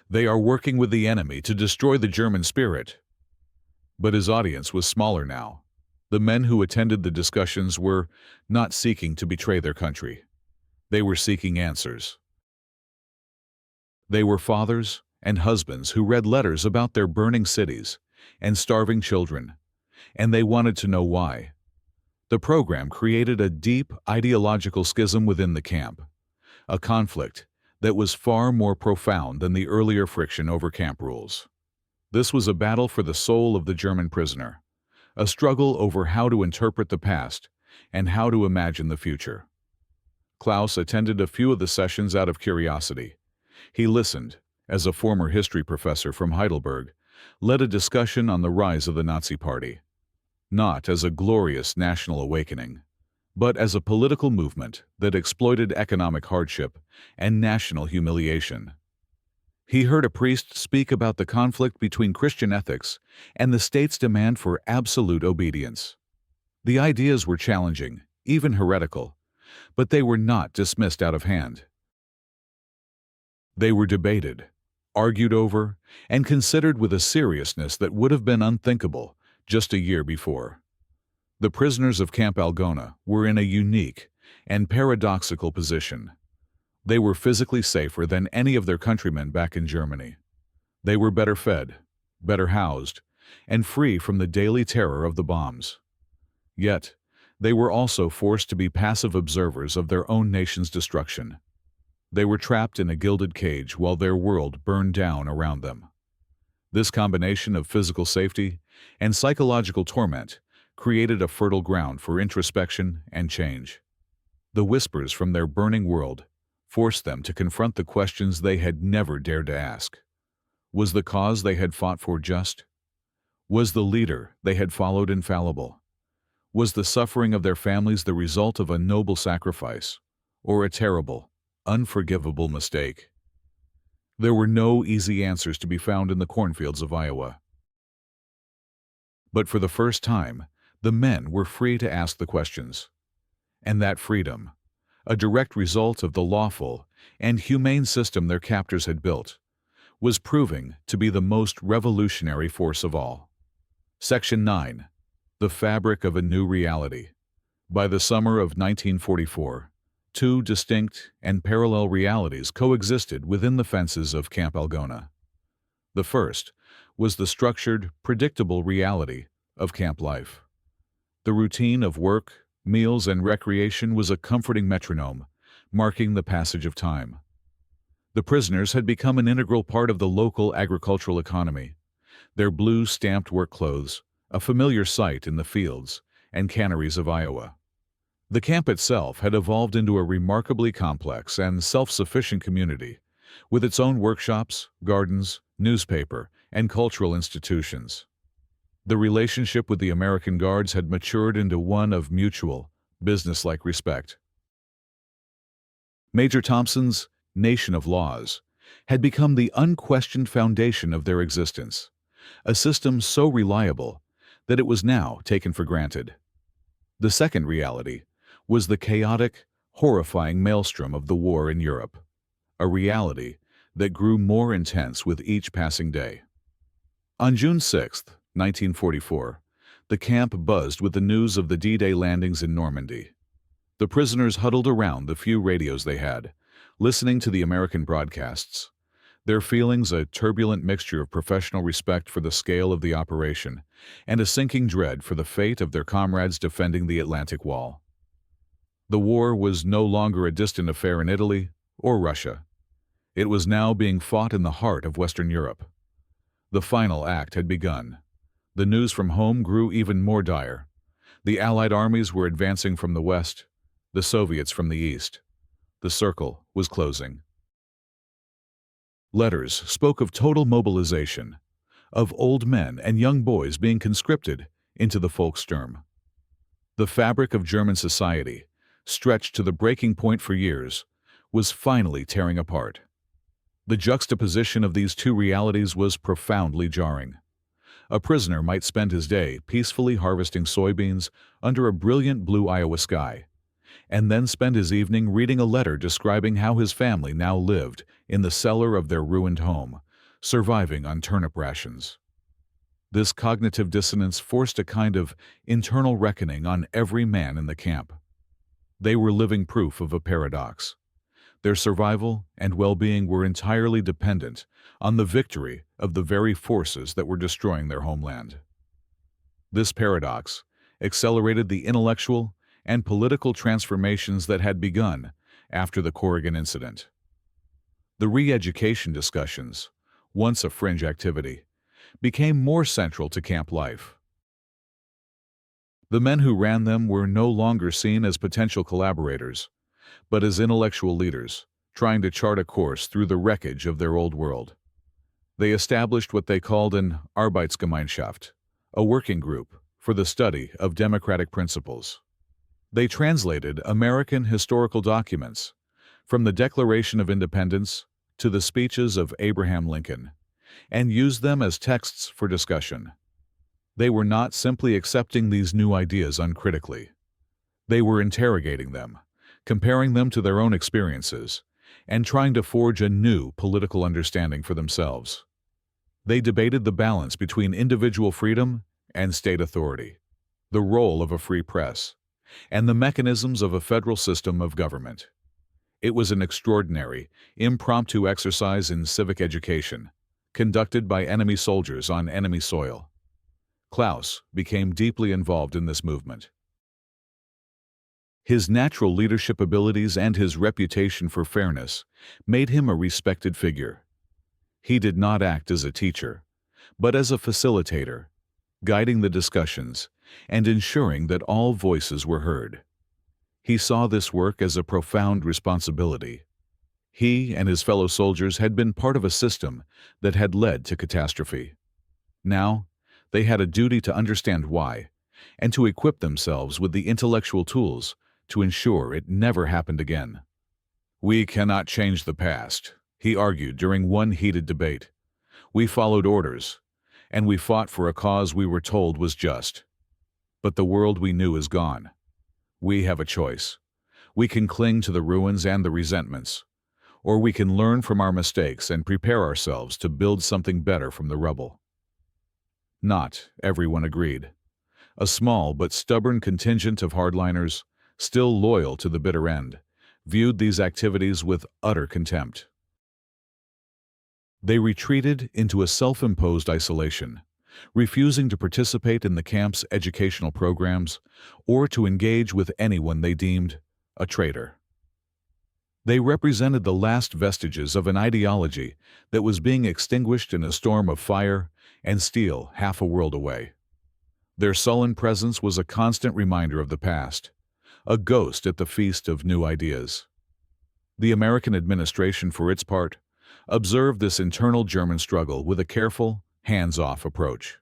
"They are working with the enemy to destroy the German spirit." But his audience was smaller now. The men who attended the discussions were not seeking to betray their country. They were seeking answers. They were fathers and husbands who read letters about their burning cities and starving children, and they wanted to know why. The program created a deep ideological schism within the camp, a conflict that was far more profound than the earlier friction over camp rules. This was a battle for the soul of the German prisoner, a struggle over how to interpret the past and how to imagine the future. Klaus attended a few of the sessions out of curiosity. He listened, as a former history professor from Heidelberg, led a discussion on the rise of the Nazi Party, not as a glorious national awakening, but as a political movement that exploited economic hardship and national humiliation. He heard a priest speak about the conflict between Christian ethics and the state's demand for absolute obedience. The ideas were challenging, even heretical, but they were not dismissed out of hand. They were debated, argued over, and considered with a seriousness that would have been unthinkable just a year before. The prisoners of Camp Algona were in a unique and paradoxical position. They were physically safer than any of their countrymen back in Germany. They were better fed, better housed, and free from the daily terror of the bombs. Yet, they were also forced to be passive observers of their own nation's destruction. They were trapped in a gilded cage while their world burned down around them. This combination of physical safety and psychological torment created a fertile ground for introspection and change. The whispers from their burning world forced them to confront the questions they had never dared to ask. Was the cause they had fought for just? Was the leader they had followed infallible? Was the suffering of their families the result of a noble sacrifice, or a terrible, unforgivable mistake? There were no easy answers to be found in the cornfields of Iowa. But for the first time, the men were free to ask the questions. And that freedom, a direct result of the lawful and humane system their captors had built, was proving to be the most revolutionary force of all. Section 9. The Fabric of a New Reality. By the summer of 1944, two distinct and parallel realities coexisted within the fences of Camp Algona. The first was the structured, predictable reality of camp life. The routine of work, meals, and recreation was a comforting metronome, marking the passage of time. The prisoners had become an integral part of the local agricultural economy, their blue-stamped work clothes a familiar sight in the fields and canneries of Iowa. The camp itself had evolved into a remarkably complex and self-sufficient community, with its own workshops, gardens, newspaper, and cultural institutions. The relationship with the American Guards had matured into one of mutual, business-like respect. Major Thompson's Nation of Laws had become the unquestioned foundation of their existence, a system so reliable that it was now taken for granted. The second reality was the chaotic, horrifying maelstrom of the war in Europe, a reality that grew more intense with each passing day. On June 6, 1944, the camp buzzed with the news of the D-Day landings in Normandy. The prisoners huddled around the few radios they had, listening to the American broadcasts, their feelings a turbulent mixture of professional respect for the scale of the operation and a sinking dread for the fate of their comrades defending the Atlantic Wall. The war was no longer a distant affair in Italy or Russia. It was now being fought in the heart of Western Europe. The final act had begun. The news from home grew even more dire. The Allied armies were advancing from the west, the Soviets from the east. The circle was closing. Letters spoke of total mobilization, of old men and young boys being conscripted into the Volkssturm. The fabric of German society, stretched to the breaking point for years, was finally tearing apart. The juxtaposition of these two realities was profoundly jarring. A prisoner might spend his day peacefully harvesting soybeans under a brilliant blue Iowa sky, and then spend his evening reading a letter describing how his family now lived in the cellar of their ruined home, surviving on turnip rations. This cognitive dissonance forced a kind of internal reckoning on every man in the camp. They were living proof of a paradox. Their survival and well-being were entirely dependent on the victory of the very forces that were destroying their homeland. This paradox accelerated the intellectual and political transformations that had begun after the Corrigan incident. The re-education discussions, once a fringe activity, became more central to camp life. The men who ran them were no longer seen as potential collaborators, but as intellectual leaders, trying to chart a course through the wreckage of their old world. They established what they called an Arbeitsgemeinschaft, a working group for the study of democratic principles. They translated American historical documents, from the Declaration of Independence to the speeches of Abraham Lincoln, and used them as texts for discussion. They were not simply accepting these new ideas uncritically. They were interrogating them, comparing them to their own experiences, and trying to forge a new political understanding for themselves. They debated the balance between individual freedom and state authority, the role of a free press, and the mechanisms of a federal system of government. It was an extraordinary, impromptu exercise in civic education, conducted by enemy soldiers on enemy soil. Klaus became deeply involved in this movement. His natural leadership abilities and his reputation for fairness made him a respected figure. He did not act as a teacher, but as a facilitator, guiding the discussions and ensuring that all voices were heard. He saw this work as a profound responsibility. He and his fellow soldiers had been part of a system that had led to catastrophe. Now, they had a duty to understand why, and to equip themselves with the intellectual tools to ensure it never happened again. "We cannot change the past," he argued during one heated debate. "We followed orders, and we fought for a cause we were told was just. But the world we knew is gone. We have a choice. We can cling to the ruins and the resentments, or we can learn from our mistakes and prepare ourselves to build something better from the rubble." Not everyone agreed. A small but stubborn contingent of hardliners, still loyal to the bitter end, viewed these activities with utter contempt. They retreated into a self-imposed isolation, refusing to participate in the camp's educational programs or to engage with anyone they deemed a traitor. They represented the last vestiges of an ideology that was being extinguished in a storm of fire and steel half a world away. Their sullen presence was a constant reminder of the past, a ghost at the feast of new ideas. The American administration, for its part, observed this internal German struggle with a careful, hands-off approach.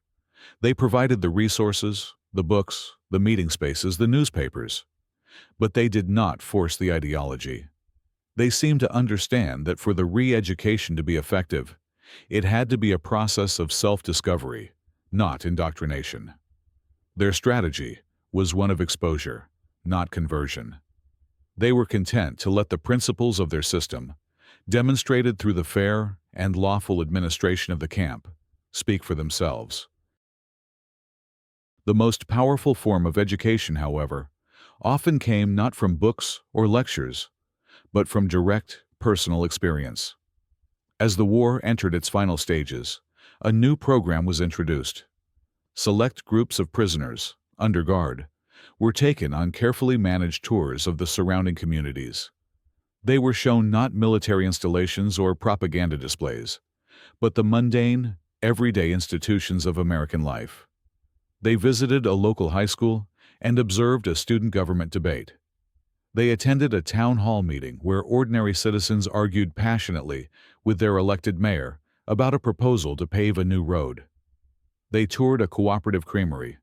They provided the resources, the books, the meeting spaces, the newspapers, but they did not force the ideology. They seemed to understand that for the re-education to be effective, it had to be a process of self-discovery, not indoctrination. Their strategy was one of exposure, not conversion. They were content to let the principles of their system, demonstrated through the fair and lawful administration of the camp, speak for themselves. The most powerful form of education, however, often came not from books or lectures, but from direct, personal experience. As the war entered its final stages, a new program was introduced. Select groups of prisoners, under guard, were taken on carefully managed tours of the surrounding communities. They were shown not military installations or propaganda displays, but the mundane, everyday institutions of American life. They visited a local high school and observed a student government debate. They attended a town hall meeting where ordinary citizens argued passionately with their elected mayor about a proposal to pave a new road. They toured a cooperative creamery,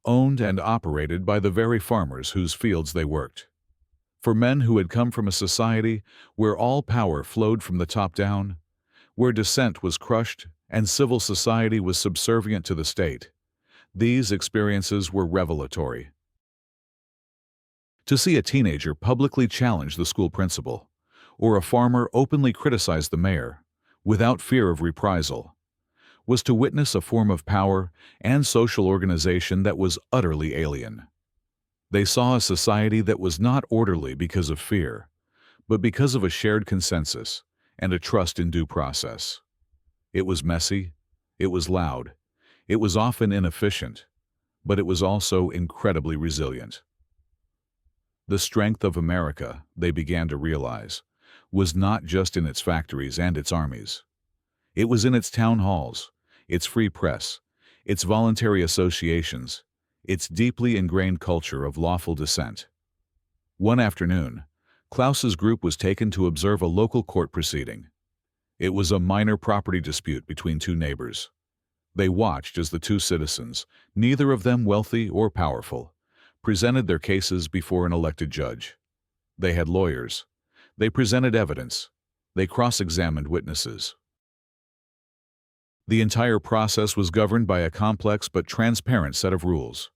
owned and operated by the very farmers whose fields they worked. For men who had come from a society where all power flowed from the top down, where dissent was crushed and civil society was subservient to the state, these experiences were revelatory. To see a teenager publicly challenge the school principal, or a farmer openly criticize the mayor, without fear of reprisal, was to witness a form of power and social organization that was utterly alien. They saw a society that was not orderly because of fear, but because of a shared consensus and a trust in due process. It was messy, it was loud, it was often inefficient, but it was also incredibly resilient. The strength of America, they began to realize, was not just in its factories and its armies. It was in its town halls, its free press, its voluntary associations, its deeply ingrained culture of lawful dissent. One afternoon, Klaus's group was taken to observe a local court proceeding. It was a minor property dispute between two neighbors. They watched as the two citizens, neither of them wealthy or powerful, presented their cases before an elected judge. They had lawyers. They presented evidence. They cross-examined witnesses. The entire process was governed by a complex but transparent set of rules.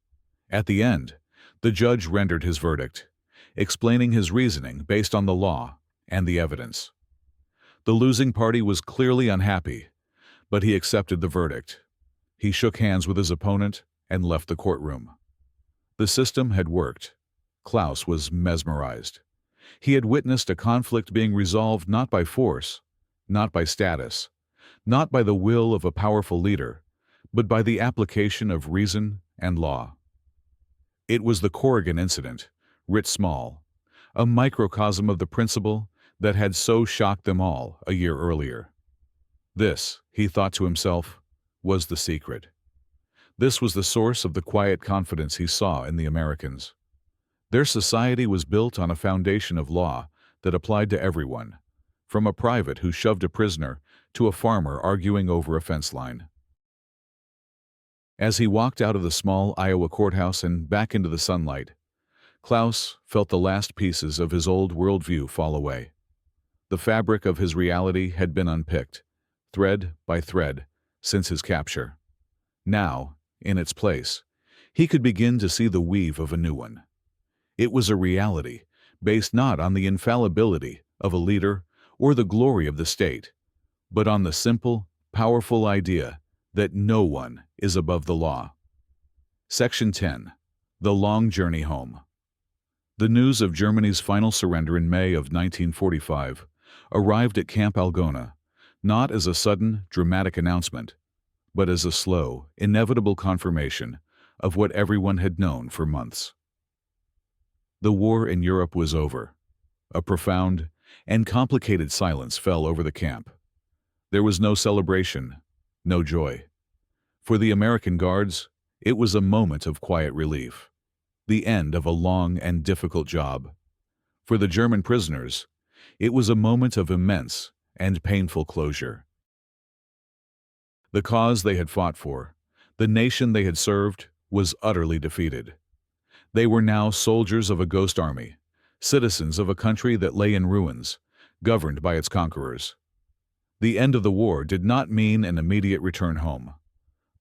At the end, the judge rendered his verdict, explaining his reasoning based on the law and the evidence. The losing party was clearly unhappy, but he accepted the verdict. He shook hands with his opponent and left the courtroom. The system had worked. Klaus was mesmerized. He had witnessed a conflict being resolved not by force, not by status, not by the will of a powerful leader, but by the application of reason and law. It was the Corrigan incident, writ small, a microcosm of the principle that had so shocked them all a year earlier. This, he thought to himself, was the secret. This was the source of the quiet confidence he saw in the Americans. Their society was built on a foundation of law that applied to everyone, from a private who shoved a prisoner to a farmer arguing over a fence line. As he walked out of the small Iowa courthouse and back into the sunlight, Klaus felt the last pieces of his old worldview fall away. The fabric of his reality had been unpicked, thread by thread, since his capture. Now, in its place, he could begin to see the weave of a new one. It was a reality based not on the infallibility of a leader or the glory of the state, but on the simple, powerful idea that no one is above the law. Section 10. The Long Journey Home. The news of Germany's final surrender in May of 1945 arrived at Camp Algona, not as a sudden, dramatic announcement, but as a slow, inevitable confirmation of what everyone had known for months. The war in Europe was over. A profound and complicated silence fell over the camp. There was no celebration, no joy. For the American guards, it was a moment of quiet relief, the end of a long and difficult job. For the German prisoners, it was a moment of immense and painful closure. The cause they had fought for, the nation they had served, was utterly defeated. They were now soldiers of a ghost army, citizens of a country that lay in ruins, governed by its conquerors. The end of the war did not mean an immediate return home.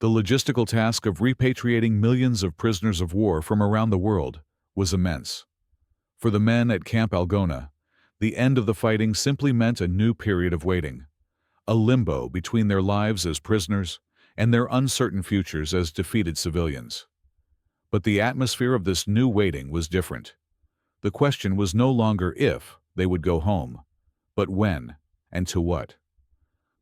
The logistical task of repatriating millions of prisoners of war from around the world was immense. For the men at Camp Algona, the end of the fighting simply meant a new period of waiting, a limbo between their lives as prisoners and their uncertain futures as defeated civilians. But the atmosphere of this new waiting was different. The question was no longer if they would go home, but when and to what.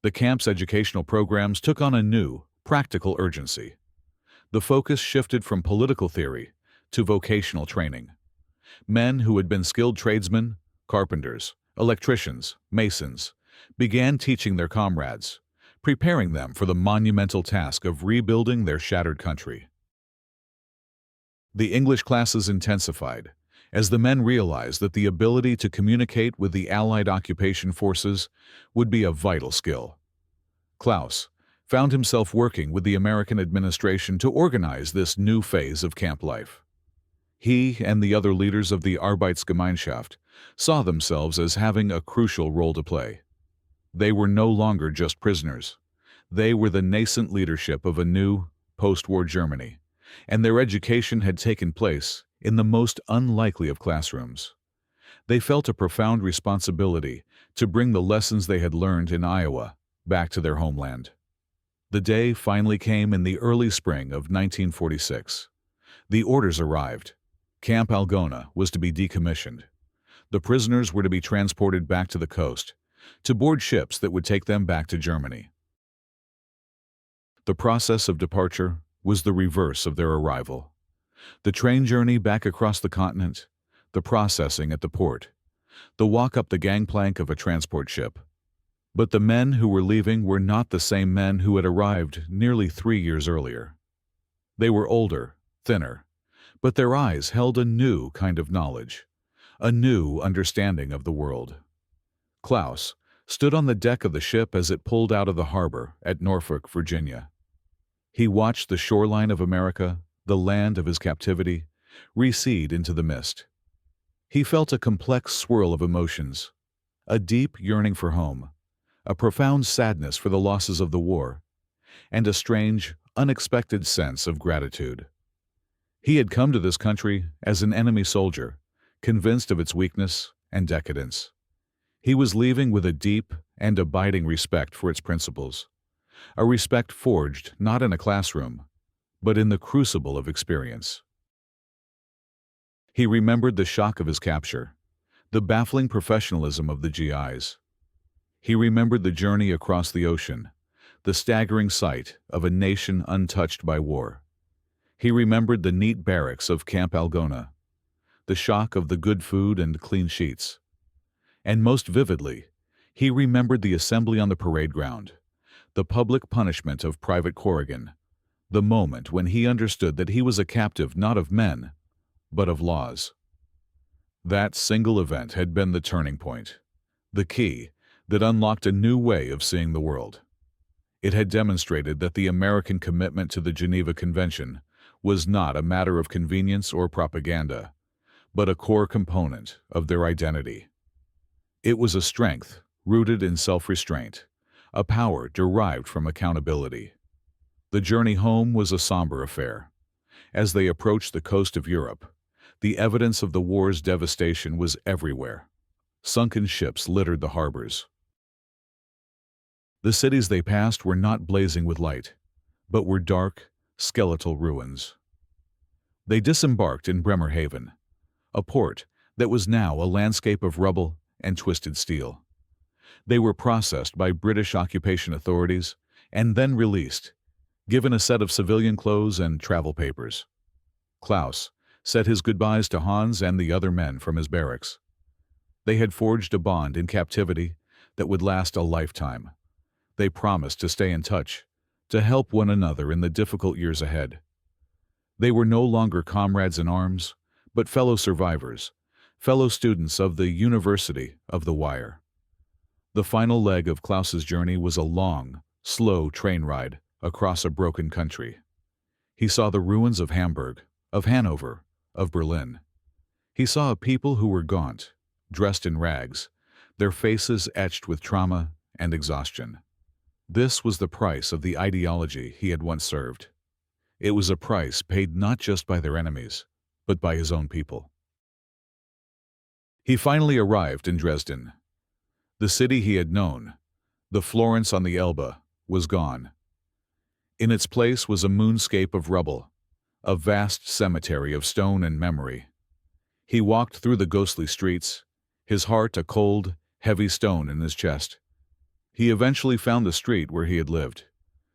The camp's educational programs took on a new, practical urgency. The focus shifted from political theory to vocational training. Men who had been skilled tradesmen, carpenters, electricians, masons, began teaching their comrades, preparing them for the monumental task of rebuilding their shattered country. The English classes intensified, as the men realized that the ability to communicate with the Allied occupation forces would be a vital skill. Klaus found himself working with the American administration to organize this new phase of camp life. He and the other leaders of the Arbeitsgemeinschaft saw themselves as having a crucial role to play. They were no longer just prisoners. They were the nascent leadership of a new, post-war Germany, and their education had taken place in the most unlikely of classrooms. They felt a profound responsibility to bring the lessons they had learned in Iowa back to their homeland. The day finally came in the early spring of 1946. The orders arrived. Camp Algona was to be decommissioned. The prisoners were to be transported back to the coast, to board ships that would take them back to Germany. The process of departure was the reverse of their arrival. The train journey back across the continent, the processing at the port, the walk up the gangplank of a transport ship. But the men who were leaving were not the same men who had arrived nearly 3 years earlier. They were older, thinner, but their eyes held a new kind of knowledge, a new understanding of the world. Klaus stood on the deck of the ship as it pulled out of the harbor at Norfolk, Virginia. He watched the shoreline of America, the land of his captivity, recede into the mist. He felt a complex swirl of emotions, a deep yearning for home, a profound sadness for the losses of the war, and a strange, unexpected sense of gratitude. He had come to this country as an enemy soldier, convinced of its weakness and decadence. He was leaving with a deep and abiding respect for its principles, a respect forged not in a classroom, but in the crucible of experience. He remembered the shock of his capture, the baffling professionalism of the GIs. He remembered the journey across the ocean, the staggering sight of a nation untouched by war. He remembered the neat barracks of Camp Algona, the shock of the good food and clean sheets. And most vividly, he remembered the assembly on the parade ground, the public punishment of Private Corrigan, the moment when he understood that he was a captive not of men, but of laws. That single event had been the turning point, the key that unlocked a new way of seeing the world. It had demonstrated that the American commitment to the Geneva Convention was not a matter of convenience or propaganda, but a core component of their identity. It was a strength rooted in self-restraint, a power derived from accountability. The journey home was a somber affair. As they approached the coast of Europe, the evidence of the war's devastation was everywhere. Sunken ships littered the harbors. The cities they passed were not blazing with light, but were dark, skeletal ruins. They disembarked in Bremerhaven, a port that was now a landscape of rubble and twisted steel. They were processed by British occupation authorities and then released, given a set of civilian clothes and travel papers. Klaus said his goodbyes to Hans and the other men from his barracks. They had forged a bond in captivity that would last a lifetime. They promised to stay in touch, to help one another in the difficult years ahead. They were no longer comrades in arms, but fellow survivors, fellow students of the University of the Wire. The final leg of Klaus's journey was a long, slow train ride across a broken country. He saw the ruins of Hamburg, of Hanover, of Berlin. He saw a people who were gaunt, dressed in rags, their faces etched with trauma and exhaustion. This was the price of the ideology he had once served. It was a price paid not just by their enemies, but by his own people. He finally arrived in Dresden. The city he had known, the Florence on the Elbe, was gone. In its place was a moonscape of rubble, a vast cemetery of stone and memory. He walked through the ghostly streets, his heart a cold, heavy stone in his chest. He eventually found the street where he had lived.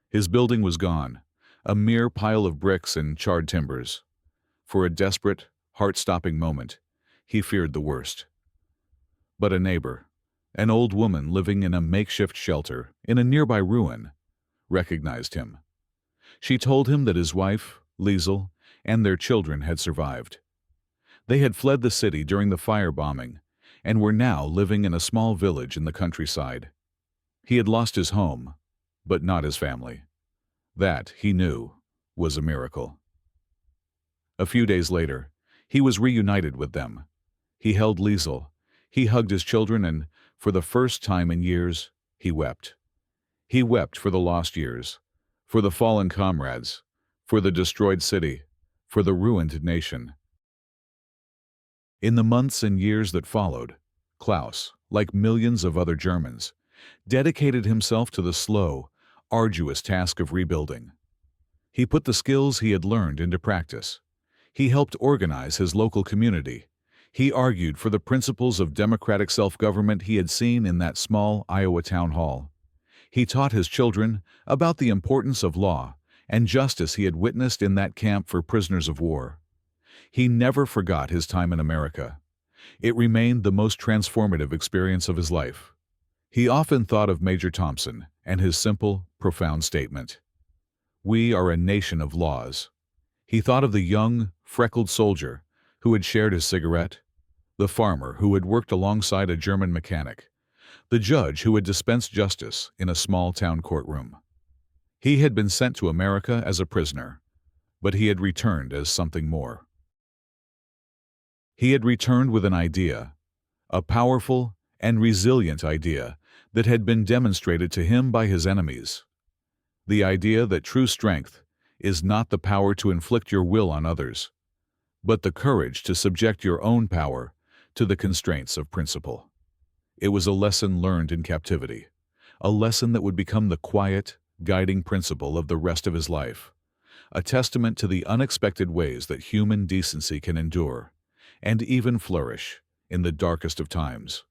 His building was gone, a mere pile of bricks and charred timbers. For a desperate, heart-stopping moment, he feared the worst. But a neighbor, an old woman living in a makeshift shelter in a nearby ruin, recognized him. She told him that his wife, Liesel, and their children had survived. They had fled the city during the firebombing and were now living in a small village in the countryside. He had lost his home, but not his family. That, he knew, was a miracle. A few days later, He was reunited with them. He held Liesel. He hugged his children and, for the first time in years, he wept. He wept for the lost years, for the fallen comrades, for the destroyed city, for the ruined nation. In the months and years that followed, Klaus, like millions of other Germans, dedicated himself to the slow, arduous task of rebuilding. He put the skills he had learned into practice. He helped organize his local community. He argued for the principles of democratic self-government he had seen in that small Iowa town hall. He taught his children about the importance of law and justice he had witnessed in that camp for prisoners of war. He never forgot his time in America. It remained the most transformative experience of his life. He often thought of Major Thompson and his simple, profound statement, "We are a nation of laws." He thought of the young, freckled soldier who had shared his cigarette, the farmer who had worked alongside a German mechanic, the judge who had dispensed justice in a small-town courtroom. He had been sent to America as a prisoner, but he had returned as something more. He had returned with an idea, a powerful and resilient idea that had been demonstrated to him by his enemies. The idea that true strength is not the power to inflict your will on others, but the courage to subject your own power to the constraints of principle. It was a lesson learned in captivity, a lesson that would become the quiet, guiding principle of the rest of his life, a testament to the unexpected ways that human decency can endure and even flourish in the darkest of times.